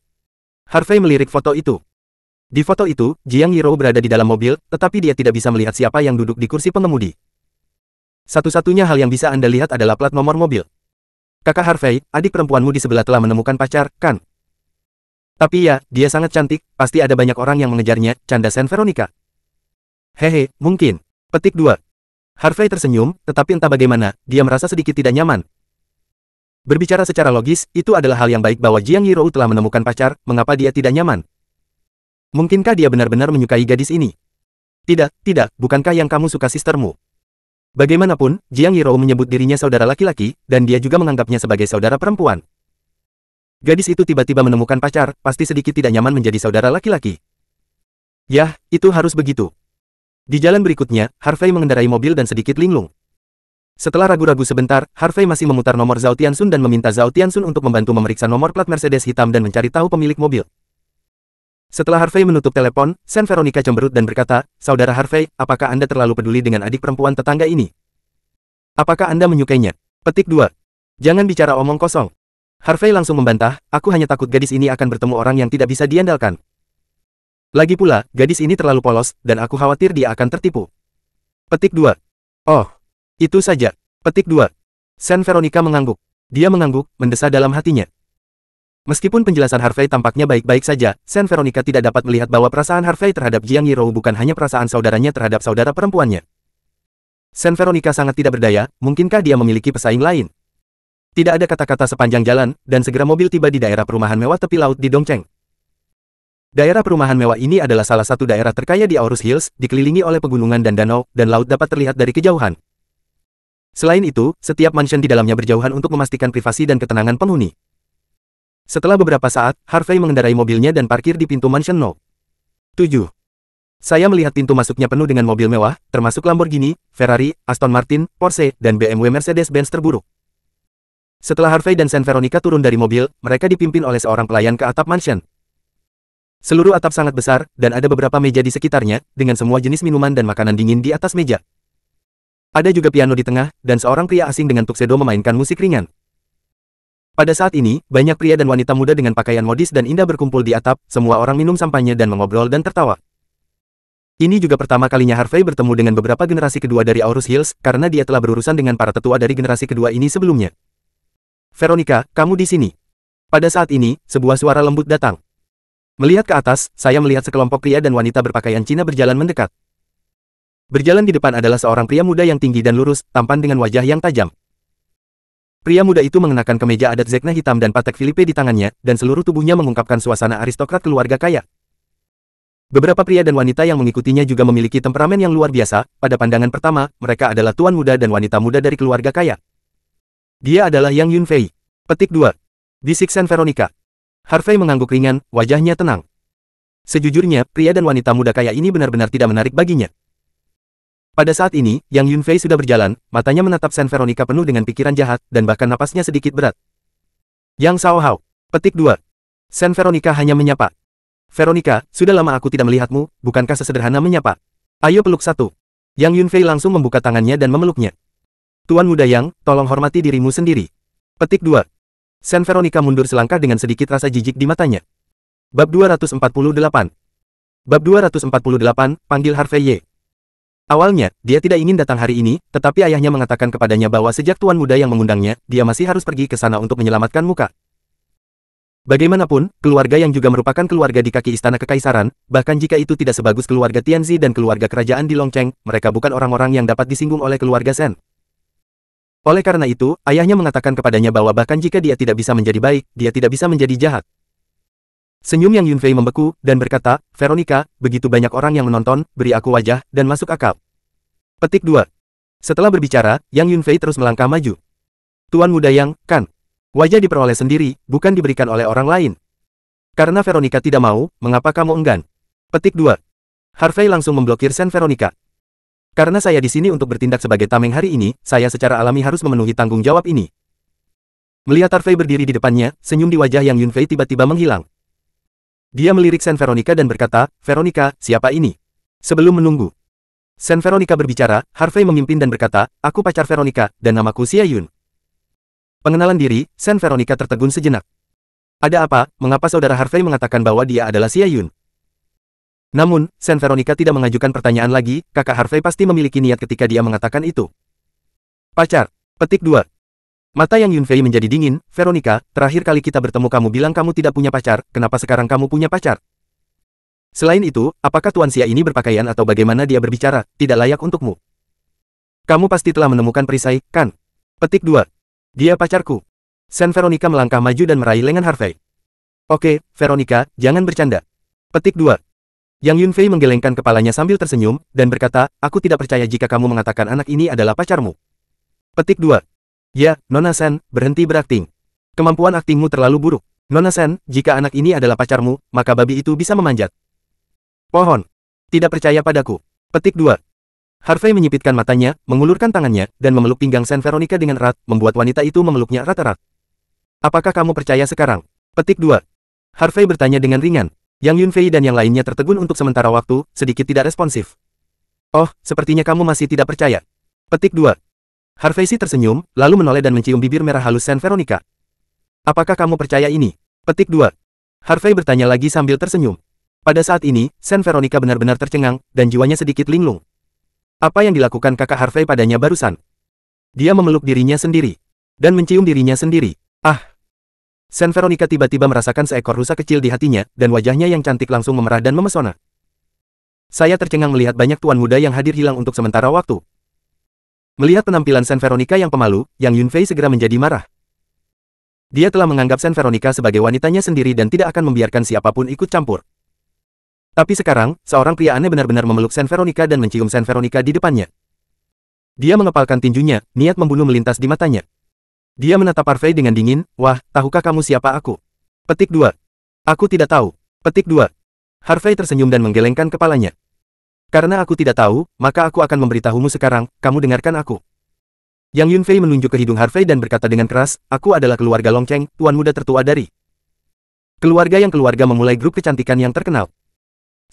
Harvey melirik foto itu. Di foto itu, Jiang Yirou berada di dalam mobil, tetapi dia tidak bisa melihat siapa yang duduk di kursi pengemudi. Satu-satunya hal yang bisa Anda lihat adalah plat nomor mobil. Kakak Harvey, adik perempuanmu di sebelah telah menemukan pacar, kan? Tapi ya, dia sangat cantik, pasti ada banyak orang yang mengejarnya, canda Sen Veronica. Hehe, mungkin. Petik 2. Harvey tersenyum, tetapi entah bagaimana, dia merasa sedikit tidak nyaman. Berbicara secara logis, itu adalah hal yang baik bahwa Jiang Yirou telah menemukan pacar, mengapa dia tidak nyaman? Mungkinkah dia benar-benar menyukai gadis ini? Tidak, bukankah yang kamu suka sistermu? Bagaimanapun, Jiang Yirou menyebut dirinya saudara laki-laki, dan dia juga menganggapnya sebagai saudara perempuan. Gadis itu tiba-tiba menemukan pacar, pasti sedikit tidak nyaman menjadi saudara laki-laki. Yah, itu harus begitu. Di jalan berikutnya, Harvey mengendarai mobil dan sedikit linglung. Setelah ragu-ragu sebentar, Harvey masih memutar nomor Zhao Tianxun dan meminta Zhao Tianxun untuk membantu memeriksa nomor plat Mercedes hitam dan mencari tahu pemilik mobil. Setelah Harvey menutup telepon, Sen Veronica cemberut dan berkata, Saudara Harvey, apakah Anda terlalu peduli dengan adik perempuan tetangga ini? Apakah Anda menyukainya? Petik 2. Jangan bicara omong kosong. Harvey langsung membantah, aku hanya takut gadis ini akan bertemu orang yang tidak bisa diandalkan. Lagi pula, gadis ini terlalu polos, dan aku khawatir dia akan tertipu. Petik 2. Oh, itu saja. Petik 2. Sen Veronica mengangguk. Dia mengangguk, mendesah dalam hatinya. Meskipun penjelasan Harvey tampaknya baik-baik saja, Sen Veronica tidak dapat melihat bahwa perasaan Harvey terhadap Jiang Yirou bukan hanya perasaan saudaranya terhadap saudara perempuannya. Sen Veronica sangat tidak berdaya, mungkinkah dia memiliki pesaing lain? Tidak ada kata-kata sepanjang jalan, dan segera mobil tiba di daerah perumahan mewah tepi laut di Dongcheng. Daerah perumahan mewah ini adalah salah satu daerah terkaya di Aorus Hills, dikelilingi oleh pegunungan dan danau, dan laut dapat terlihat dari kejauhan. Selain itu, setiap mansion di dalamnya berjauhan untuk memastikan privasi dan ketenangan penghuni. Setelah beberapa saat, Harvey mengendarai mobilnya dan parkir di pintu mansion No. 7. Saya melihat pintu masuknya penuh dengan mobil mewah, termasuk Lamborghini, Ferrari, Aston Martin, Porsche, dan BMW Mercedes-Benz terburuk. Setelah Harvey dan Sen Veronica turun dari mobil, mereka dipimpin oleh seorang pelayan ke atap mansion. Seluruh atap sangat besar, dan ada beberapa meja di sekitarnya, dengan semua jenis minuman dan makanan dingin di atas meja. Ada juga piano di tengah, dan seorang pria asing dengan tuxedo memainkan musik ringan. Pada saat ini, banyak pria dan wanita muda dengan pakaian modis dan indah berkumpul di atap, semua orang minum sampahnya dan mengobrol dan tertawa. Ini juga pertama kalinya Harvey bertemu dengan beberapa generasi kedua dari Aorus Hills, karena dia telah berurusan dengan para tetua dari generasi kedua ini sebelumnya. Veronica, kamu di sini. Pada saat ini, sebuah suara lembut datang. Melihat ke atas, saya melihat sekelompok pria dan wanita berpakaian Cina berjalan mendekat. Berjalan di depan adalah seorang pria muda yang tinggi dan lurus, tampan dengan wajah yang tajam. Pria muda itu mengenakan kemeja adat Zekna hitam dan Patek Philippe di tangannya, dan seluruh tubuhnya mengungkapkan suasana aristokrat keluarga kaya. Beberapa pria dan wanita yang mengikutinya juga memiliki temperamen yang luar biasa. Pada pandangan pertama, mereka adalah tuan muda dan wanita muda dari keluarga kaya. Dia adalah Yang Yunfei. Petik 2. Bisik Sen Veronica. Harvey mengangguk ringan, wajahnya tenang. Sejujurnya, pria dan wanita muda kaya ini benar-benar tidak menarik baginya. Pada saat ini, Yang Yunfei sudah berjalan, matanya menatap Sen Veronica penuh dengan pikiran jahat, dan bahkan napasnya sedikit berat. Yang Sao Hao. Petik 2. Sen Veronica hanya menyapa. Veronica, sudah lama aku tidak melihatmu, bukankah sesederhana menyapa? Ayo peluk satu. Yang Yunfei langsung membuka tangannya dan memeluknya. Tuan muda Yang, tolong hormati dirimu sendiri. Petik 2. Sen Veronica mundur selangkah dengan sedikit rasa jijik di matanya. Bab 248. Bab 248, panggil Harvey Ye. Awalnya, dia tidak ingin datang hari ini, tetapi ayahnya mengatakan kepadanya bahwa sejak tuan muda yang mengundangnya, dia masih harus pergi ke sana untuk menyelamatkan muka. Bagaimanapun, keluarga yang juga merupakan keluarga di kaki istana kekaisaran, bahkan jika itu tidak sebagus keluarga Tianzi dan keluarga kerajaan di Longcheng, mereka bukan orang-orang yang dapat disinggung oleh keluarga Sen. Oleh karena itu, ayahnya mengatakan kepadanya bahwa bahkan jika dia tidak bisa menjadi baik, dia tidak bisa menjadi jahat. Senyum Yang Yunfei membeku, dan berkata, Veronica, begitu banyak orang yang menonton, beri aku wajah, dan masuk akal. Petik 2. Setelah berbicara, Yang Yunfei terus melangkah maju. Tuan muda Yang, kan? Wajah diperoleh sendiri, bukan diberikan oleh orang lain. Karena Veronica tidak mau, mengapa kamu enggan? Petik 2. Harvey langsung memblokir Sen Veronica. Karena saya di sini untuk bertindak sebagai tameng hari ini, saya secara alami harus memenuhi tanggung jawab ini. Melihat Harvey berdiri di depannya, senyum di wajah Yang Yunfei tiba-tiba menghilang. Dia melirik Sen Veronica dan berkata, Veronica, siapa ini? Sebelum menunggu Sen Veronica berbicara, Harvey memimpin dan berkata, aku pacar Veronica, dan namaku Xia Yun. Pengenalan diri, Sen Veronica tertegun sejenak. Ada apa, mengapa saudara Harvey mengatakan bahwa dia adalah Xia Yun? Namun, Sen Veronica tidak mengajukan pertanyaan lagi, kakak Harvey pasti memiliki niat ketika dia mengatakan itu. Pacar. Petik 2. Mata Yang Yunfei menjadi dingin, Veronica, terakhir kali kita bertemu kamu bilang kamu tidak punya pacar, kenapa sekarang kamu punya pacar? Selain itu, apakah Tuan Xia ini berpakaian atau bagaimana dia berbicara, tidak layak untukmu? Kamu pasti telah menemukan perisai, kan? Petik 2. Dia pacarku. Sen Veronica melangkah maju dan meraih lengan Harvey. Oke, Veronica, jangan bercanda. Petik 2. Yang Yunfei menggelengkan kepalanya sambil tersenyum, dan berkata, aku tidak percaya jika kamu mengatakan anak ini adalah pacarmu. Petik 2. Ya, Nona Sen, berhenti berakting. Kemampuan aktingmu terlalu buruk. Nona Sen, jika anak ini adalah pacarmu, maka babi itu bisa memanjat. Pohon. Tidak percaya padaku. Petik 2. Harvey menyipitkan matanya, mengulurkan tangannya, dan memeluk pinggang Sen Veronica dengan erat, membuat wanita itu memeluknya erat-erat. Apakah kamu percaya sekarang? Petik 2. Harvey bertanya dengan ringan. Yang Yunfei dan yang lainnya tertegun untuk sementara waktu, sedikit tidak responsif. Oh, sepertinya kamu masih tidak percaya. Petik 2. Harvey tersenyum, lalu menoleh dan mencium bibir merah halus Sen Veronica. Apakah kamu percaya ini? Petik 2. Harvey bertanya lagi sambil tersenyum. Pada saat ini, Sen Veronica benar-benar tercengang, dan jiwanya sedikit linglung. Apa yang dilakukan kakak Harvey padanya barusan? Dia memeluk dirinya sendiri. Dan mencium dirinya sendiri. Ah! Sen Veronica tiba-tiba merasakan seekor rusa kecil di hatinya, dan wajahnya yang cantik langsung memerah dan memesona. Saya tercengang melihat banyak tuan muda yang hadir hilang untuk sementara waktu. Melihat penampilan Sen Veronica yang pemalu, Yang Yunfei segera menjadi marah. Dia telah menganggap Sen Veronica sebagai wanitanya sendiri dan tidak akan membiarkan siapapun ikut campur. Tapi sekarang, seorang pria aneh benar-benar memeluk Sen Veronica dan mencium Sen Veronica di depannya. Dia mengepalkan tinjunya, niat membunuh melintas di matanya. Dia menatap Harvey dengan dingin, wah, tahukah kamu siapa aku? Petik 2. Aku tidak tahu. Petik 2. Harvey tersenyum dan menggelengkan kepalanya. Karena aku tidak tahu, maka aku akan memberitahumu sekarang, kamu dengarkan aku. Yang Yunfei menunjuk ke hidung Harvey dan berkata dengan keras, aku adalah keluarga Longcheng, tuan muda tertua dari keluarga memulai grup kecantikan yang terkenal.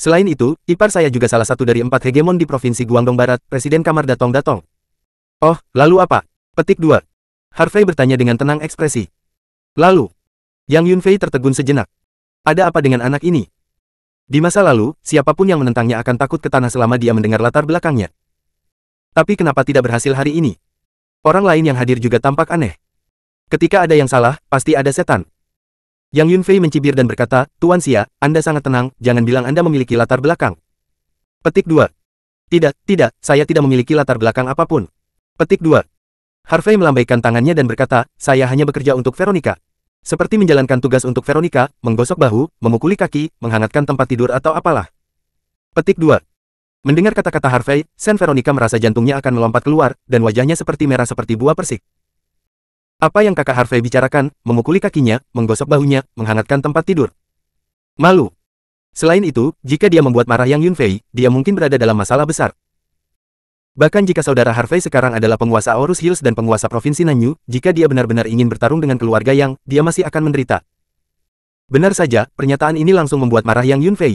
Selain itu, ipar saya juga salah satu dari 4 hegemon di Provinsi Guangdong Barat, Presiden Kamar Datong-Datong. Oh, lalu apa? Petik 2. Harvey bertanya dengan tenang ekspresi. Lalu, Yang Yunfei tertegun sejenak. Ada apa dengan anak ini? Di masa lalu, siapapun yang menentangnya akan takut ke tanah selama dia mendengar latar belakangnya. Tapi kenapa tidak berhasil hari ini? Orang lain yang hadir juga tampak aneh. Ketika ada yang salah, pasti ada setan. Yang Yunfei mencibir dan berkata, Tuan Xia, Anda sangat tenang, jangan bilang Anda memiliki latar belakang. Petik 2. Tidak, saya tidak memiliki latar belakang apapun. Petik 2. Harvey melambaikan tangannya dan berkata, saya hanya bekerja untuk Veronica. Seperti menjalankan tugas untuk Veronica, menggosok bahu, memukuli kaki, menghangatkan tempat tidur atau apalah. Petik 2. Mendengar kata-kata Harvey, Sen Veronica merasa jantungnya akan melompat keluar, dan wajahnya seperti merah seperti buah persik. Apa yang kakak Harvey bicarakan, memukuli kakinya, menggosok bahunya, menghangatkan tempat tidur. Malu. Selain itu, jika dia membuat marah Yang Yunfei, dia mungkin berada dalam masalah besar. Bahkan jika saudara Harvey sekarang adalah penguasa Aorus Hills dan penguasa Provinsi Nanyu, jika dia benar-benar ingin bertarung dengan keluarga Yang, dia masih akan menderita. Benar saja, pernyataan ini langsung membuat marah Yang Yunfei.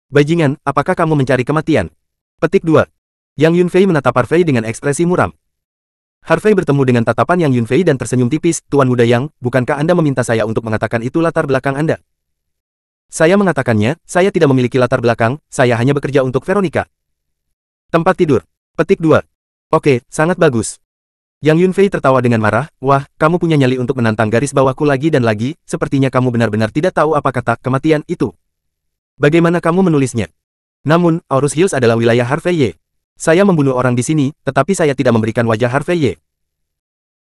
Bajingan, apakah kamu mencari kematian? Petik 2. Yang Yunfei menatap Harvey dengan ekspresi muram. Harvey bertemu dengan tatapan Yang Yunfei dan tersenyum tipis, Tuan Muda Yang, bukankah Anda meminta saya untuk mengatakan itu latar belakang Anda? Saya mengatakannya, saya tidak memiliki latar belakang, saya hanya bekerja untuk Veronica. Tempat tidur. Petik 2. Oke, sangat bagus. Yang Yunfei tertawa dengan marah, wah, kamu punya nyali untuk menantang garis bawahku lagi dan lagi, sepertinya kamu benar-benar tidak tahu apa kata kematian itu. Bagaimana kamu menulisnya? Namun, Aorus Hills adalah wilayah Harvey Ye. Saya membunuh orang di sini, tetapi saya tidak memberikan wajah Harvey Ye.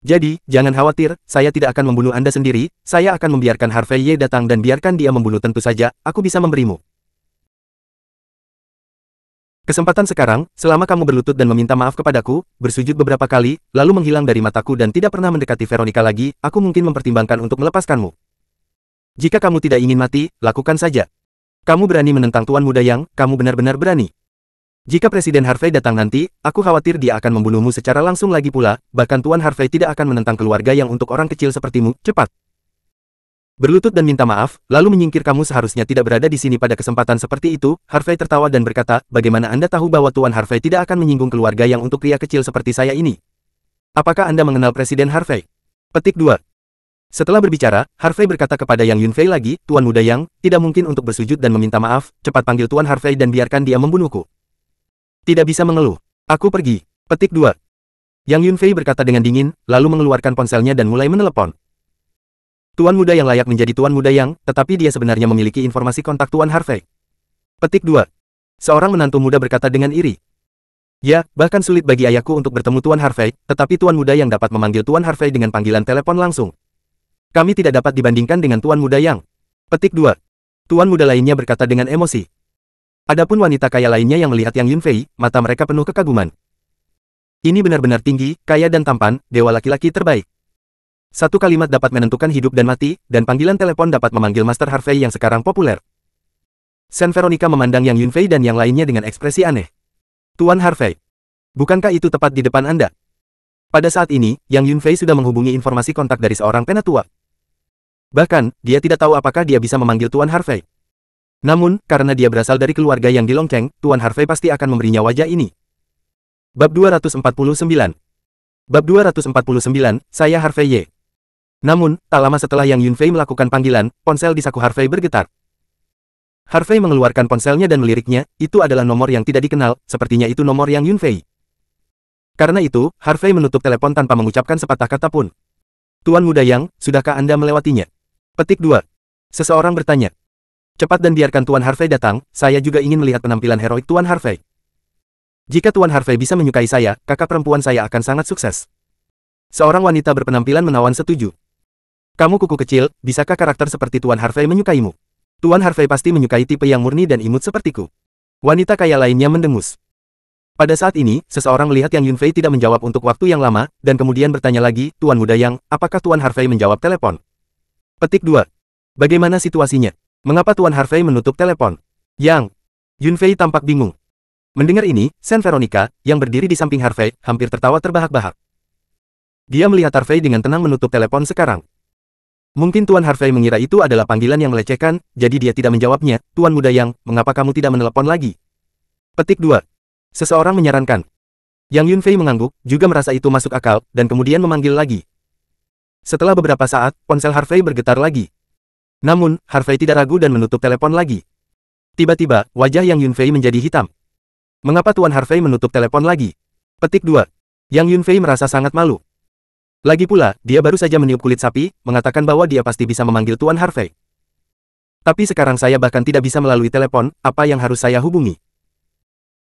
Jadi, jangan khawatir, saya tidak akan membunuh Anda sendiri, saya akan membiarkan Harvey Ye datang dan biarkan dia membunuh tentu saja, aku bisa memberimu kesempatan sekarang, selama kamu berlutut dan meminta maaf kepadaku, bersujud beberapa kali, lalu menghilang dari mataku dan tidak pernah mendekati Veronica lagi, aku mungkin mempertimbangkan untuk melepaskanmu. Jika kamu tidak ingin mati, lakukan saja. Kamu berani menentang Tuan Muda Yang, kamu benar-benar berani. Jika Presiden Harvey datang nanti, aku khawatir dia akan membunuhmu secara langsung lagi pula, bahkan Tuan Harvey tidak akan menentang keluarga Yang untuk orang kecil sepertimu, cepat. Berlutut dan minta maaf, lalu menyingkir kamu seharusnya tidak berada di sini pada kesempatan seperti itu, Harvey tertawa dan berkata, bagaimana Anda tahu bahwa Tuan Harvey tidak akan menyinggung keluarga Yang untuk pria kecil seperti saya ini? Apakah Anda mengenal Presiden Harvey? Petik 2. Setelah berbicara, Harvey berkata kepada Yang Yunfei lagi, Tuan Muda Yang, tidak mungkin untuk bersujud dan meminta maaf, cepat panggil Tuan Harvey dan biarkan dia membunuhku. Tidak bisa mengeluh. Aku pergi. Petik 2. Yang Yunfei berkata dengan dingin, lalu mengeluarkan ponselnya dan mulai menelepon. Tuan Muda Yang layak menjadi Tuan Muda Yang, tetapi dia sebenarnya memiliki informasi kontak Tuan Harvey. Petik 2. Seorang menantu muda berkata dengan iri. Ya, bahkan sulit bagi ayahku untuk bertemu Tuan Harvey, tetapi Tuan Muda Yang dapat memanggil Tuan Harvey dengan panggilan telepon langsung. Kami tidak dapat dibandingkan dengan Tuan Muda Yang. Petik 2. Tuan Muda lainnya berkata dengan emosi. Adapun wanita kaya lainnya yang melihat Yang Yunfei, mata mereka penuh kekaguman. Ini benar-benar tinggi, kaya dan tampan, dewa laki-laki terbaik. Satu kalimat dapat menentukan hidup dan mati, dan panggilan telepon dapat memanggil Master Harvey yang sekarang populer. Sen Veronica memandang Yang Yunfei dan yang lainnya dengan ekspresi aneh. Tuan Harvey, bukankah itu tepat di depan Anda? Pada saat ini, Yang Yunfei sudah menghubungi informasi kontak dari seorang penatua. Bahkan, dia tidak tahu apakah dia bisa memanggil Tuan Harvey. Namun, karena dia berasal dari keluarga yang di Longcheng, Tuan Harvey pasti akan memberinya wajah ini. Bab 249. Bab 249, saya Harvey Ye. Namun, tak lama setelah Yang Yunfei melakukan panggilan, ponsel di saku Harvey bergetar. Harvey mengeluarkan ponselnya dan meliriknya, itu adalah nomor yang tidak dikenal, sepertinya itu nomor Yang Yunfei. Karena itu, Harvey menutup telepon tanpa mengucapkan sepatah kata pun. Tuan Muda Yang, sudahkah Anda melewatinya? Petik 2. Seseorang bertanya. Cepat dan biarkan Tuan Harvey datang, saya juga ingin melihat penampilan heroik Tuan Harvey. Jika Tuan Harvey bisa menyukai saya, kakak perempuan saya akan sangat sukses. Seorang wanita berpenampilan menawan setuju. Kamu kuku kecil, bisakah karakter seperti Tuan Harvey menyukaimu? Tuan Harvey pasti menyukai tipe yang murni dan imut sepertiku. Wanita kaya lainnya mendengus. Pada saat ini, seseorang melihat Yang Yunfei tidak menjawab untuk waktu yang lama, dan kemudian bertanya lagi, Tuan Muda Yang, apakah Tuan Harvey menjawab telepon? Petik 2. Bagaimana situasinya? Mengapa Tuan Harvey menutup telepon? Yang Yunfei tampak bingung. Mendengar ini, Sen Veronica, yang berdiri di samping Harvey, hampir tertawa terbahak-bahak. Dia melihat Harvey dengan tenang menutup telepon sekarang. Mungkin Tuan Harvey mengira itu adalah panggilan yang melecehkan, jadi dia tidak menjawabnya. Tuan Muda Yang, mengapa kamu tidak menelepon lagi? Petik 2. Seseorang menyarankan. Yang Yunfei mengangguk, juga merasa itu masuk akal, dan kemudian memanggil lagi. Setelah beberapa saat, ponsel Harvey bergetar lagi. Namun, Harvey tidak ragu dan menutup telepon lagi. Tiba-tiba, wajah Yang Yunfei menjadi hitam. Mengapa Tuan Harvey menutup telepon lagi? Petik 2. Yang Yunfei merasa sangat malu. Lagi pula, dia baru saja meniup kulit sapi, mengatakan bahwa dia pasti bisa memanggil Tuan Harvey. Tapi sekarang saya bahkan tidak bisa melalui telepon, apa yang harus saya hubungi?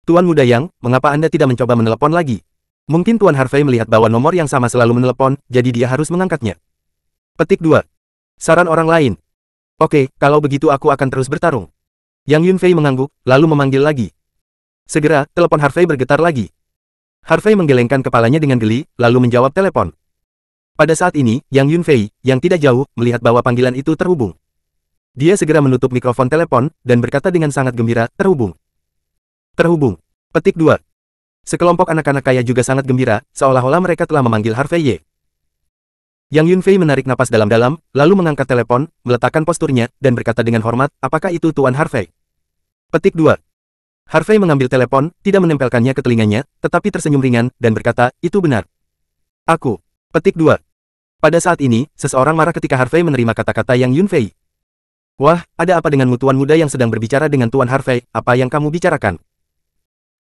Tuan Muda Yang, mengapa Anda tidak mencoba menelepon lagi? Mungkin Tuan Harvey melihat bahwa nomor yang sama selalu menelepon, jadi dia harus mengangkatnya. Petik 2. Saran orang lain. Oke, kalau begitu aku akan terus bertarung. Yang Yunfei mengangguk, lalu memanggil lagi. Segera, telepon Harvey bergetar lagi. Harvey menggelengkan kepalanya dengan geli, lalu menjawab telepon. Pada saat ini, Yang Yunfei, yang tidak jauh, melihat bahwa panggilan itu terhubung. Dia segera menutup mikrofon telepon, dan berkata dengan sangat gembira, terhubung. Terhubung. Petik 2. Sekelompok anak-anak kaya juga sangat gembira, seolah-olah mereka telah memanggil Harvey Ye. Yang Yunfei menarik napas dalam-dalam, lalu mengangkat telepon, meletakkan posturnya, dan berkata dengan hormat, apakah itu Tuan Harvey? Petik 2. Harvey mengambil telepon, tidak menempelkannya ke telinganya, tetapi tersenyum ringan, dan berkata, itu benar. Aku. Petik 2. Pada saat ini, seseorang marah ketika Harvey menerima kata-kata Yang Yunfei. Wah, ada apa denganmu Tuan Muda yang sedang berbicara dengan Tuan Harvey, apa yang kamu bicarakan?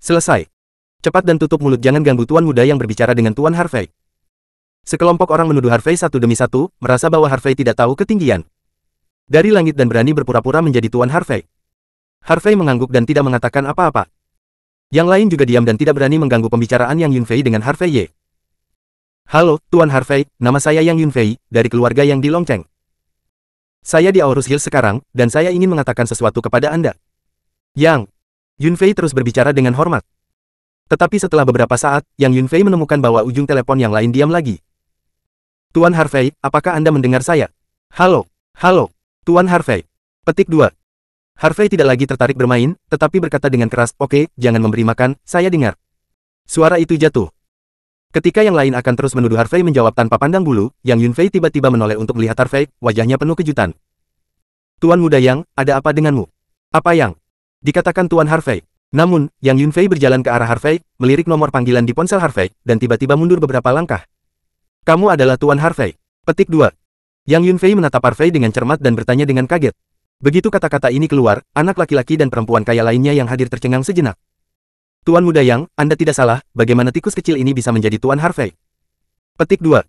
Selesai. Cepat dan tutup mulut, jangan ganggu Tuan Muda yang berbicara dengan Tuan Harvey. Sekelompok orang menuduh Harvey satu demi satu, merasa bahwa Harvey tidak tahu ketinggian dari langit dan berani berpura-pura menjadi Tuan Harvey. Harvey mengangguk dan tidak mengatakan apa-apa. Yang lain juga diam dan tidak berani mengganggu pembicaraan Yang Yunfei dengan Harvey Ye. Halo, Tuan Harvey, nama saya Yang Yunfei, dari keluarga yang di Longcheng. Saya di Aorus Hills sekarang, dan saya ingin mengatakan sesuatu kepada Anda. Yang Yunfei terus berbicara dengan hormat. Tetapi setelah beberapa saat, Yang Yunfei menemukan bahwa ujung telepon yang lain diam lagi. Tuan Harvey, apakah Anda mendengar saya? Halo, halo, Tuan Harvey. Petik 2. Harvey tidak lagi tertarik bermain, tetapi berkata dengan keras, oke, jangan memberi makan, saya dengar. Suara itu jatuh. Ketika yang lain akan terus menuduh Harvey menjawab tanpa pandang bulu, Yang Yunfei tiba-tiba menoleh untuk melihat Harvey, wajahnya penuh kejutan. Tuan Muda Yang, ada apa denganmu? Apa yang? Dikatakan Tuan Harvey. Namun, Yang Yunfei berjalan ke arah Harvey, melirik nomor panggilan di ponsel Harvey, dan tiba-tiba mundur beberapa langkah. Kamu adalah Tuan Harvey. Petik 2. Yang Yunfei menatap Harvey dengan cermat dan bertanya dengan kaget. Begitu kata-kata ini keluar, anak laki-laki dan perempuan kaya lainnya yang hadir tercengang sejenak. Tuan Muda Yang, Anda tidak salah, bagaimana tikus kecil ini bisa menjadi Tuan Harvey? Petik 2.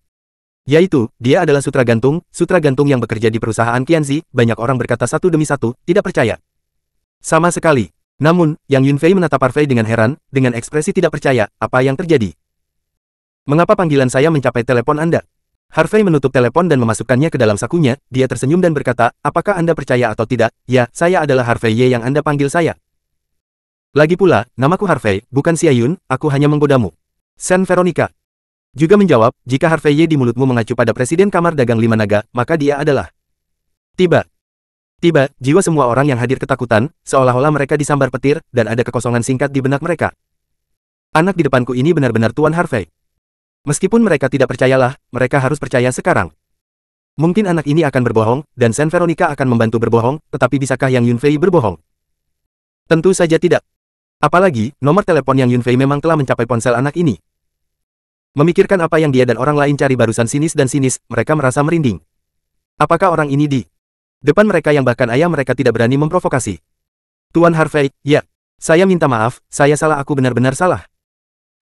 Yaitu, dia adalah sutra gantung yang bekerja di perusahaan Qianzi, banyak orang berkata satu demi satu, tidak percaya. Sama sekali. Namun, Yang Yunfei menatap Harvey dengan heran, dengan ekspresi tidak percaya, apa yang terjadi? Mengapa panggilan saya mencapai telepon Anda? Harvey menutup telepon dan memasukkannya ke dalam sakunya, dia tersenyum dan berkata, apakah Anda percaya atau tidak? Ya, saya adalah Harvey Ye yang Anda panggil saya. Lagi pula, namaku Harvey, bukan Xiayun, aku hanya menggodamu. Sen Veronica juga menjawab, jika Harvey Ye di mulutmu mengacu pada Presiden Kamar Dagang Lima Naga, maka dia adalah. Tiba, jiwa semua orang yang hadir ketakutan, seolah-olah mereka disambar petir, dan ada kekosongan singkat di benak mereka. Anak di depanku ini benar-benar Tuan Harvey. Meskipun mereka tidak percayalah, mereka harus percaya sekarang. Mungkin anak ini akan berbohong, dan Sen Veronica akan membantu berbohong, tetapi bisakah Yang Yunfei berbohong? Tentu saja tidak. Apalagi, nomor telepon Yang Yunfei memang telah mencapai ponsel anak ini. Memikirkan apa yang dia dan orang lain cari barusan sinis, mereka merasa merinding. Apakah orang ini di depan mereka yang bahkan ayah mereka tidak berani memprovokasi? Tuan Harvey, ya. Saya minta maaf, saya salah, aku benar-benar salah.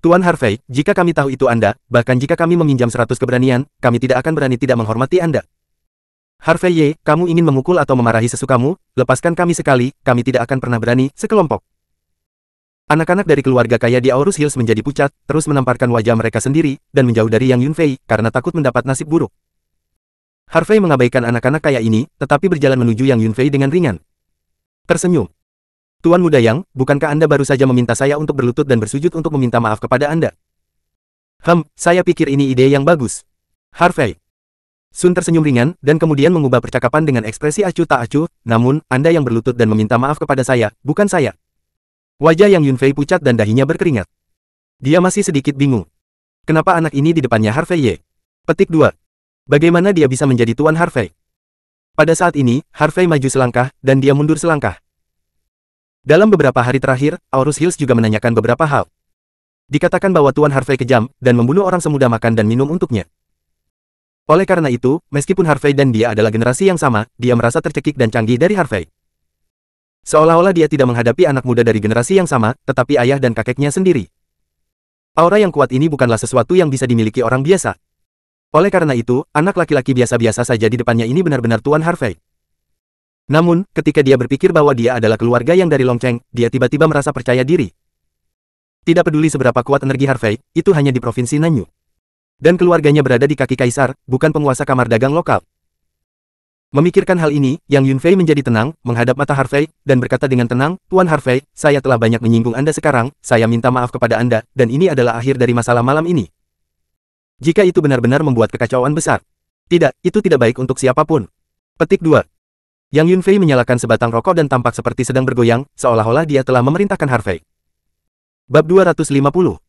Tuan Harvey, jika kami tahu itu Anda, bahkan jika kami meminjam 100 keberanian, kami tidak akan berani tidak menghormati Anda. Harvey Ye, kamu ingin memukul atau memarahi sesukamu, lepaskan kami sekali, kami tidak akan pernah berani, sekelompok. Anak-anak dari keluarga kaya di Aorus Hills menjadi pucat, terus menamparkan wajah mereka sendiri, dan menjauh dari Yang Yunfei, karena takut mendapat nasib buruk. Harvey mengabaikan anak-anak kaya ini, tetapi berjalan menuju Yang Yunfei dengan ringan. Tersenyum. Tuan Muda Yang, bukankah Anda baru saja meminta saya untuk berlutut dan bersujud untuk meminta maaf kepada Anda? Saya pikir ini ide yang bagus. Harvey. Sun tersenyum ringan, dan kemudian mengubah percakapan dengan ekspresi acuh tak acuh, namun, Anda yang berlutut dan meminta maaf kepada saya, bukan saya. Wajah Yang Yunfei pucat dan dahinya berkeringat. Dia masih sedikit bingung. Kenapa anak ini di depannya Harvey Ye? Petik 2. Bagaimana dia bisa menjadi Tuan Harvey? Pada saat ini, Harvey maju selangkah, dan dia mundur selangkah. Dalam beberapa hari terakhir, Aorus Hills juga menanyakan beberapa hal. Dikatakan bahwa Tuan Harvey kejam, dan membunuh orang semudah makan dan minum untuknya. Oleh karena itu, meskipun Harvey dan dia adalah generasi yang sama, dia merasa tercekik dan canggih dari Harvey. Seolah-olah dia tidak menghadapi anak muda dari generasi yang sama, tetapi ayah dan kakeknya sendiri. Aura yang kuat ini bukanlah sesuatu yang bisa dimiliki orang biasa. Oleh karena itu, anak laki-laki biasa-biasa saja di depannya ini benar-benar Tuan Harvey. Namun, ketika dia berpikir bahwa dia adalah keluarga yang dari Longcheng, dia tiba-tiba merasa percaya diri. Tidak peduli seberapa kuat energi Harvey, itu hanya di provinsi Nanyu. Dan keluarganya berada di kaki kaisar, bukan penguasa kamar dagang lokal. Memikirkan hal ini, Yang Yunfei menjadi tenang, menghadap mata Harvey, dan berkata dengan tenang, Tuan Harvey, saya telah banyak menyinggung Anda sekarang, saya minta maaf kepada Anda, dan ini adalah akhir dari masalah malam ini. Jika itu benar-benar membuat kekacauan besar. Tidak, itu tidak baik untuk siapapun. Petik 2. Yang Yunfei menyalakan sebatang rokok dan tampak seperti sedang bergoyang, seolah-olah dia telah memerintahkan Harvey. Bab 250.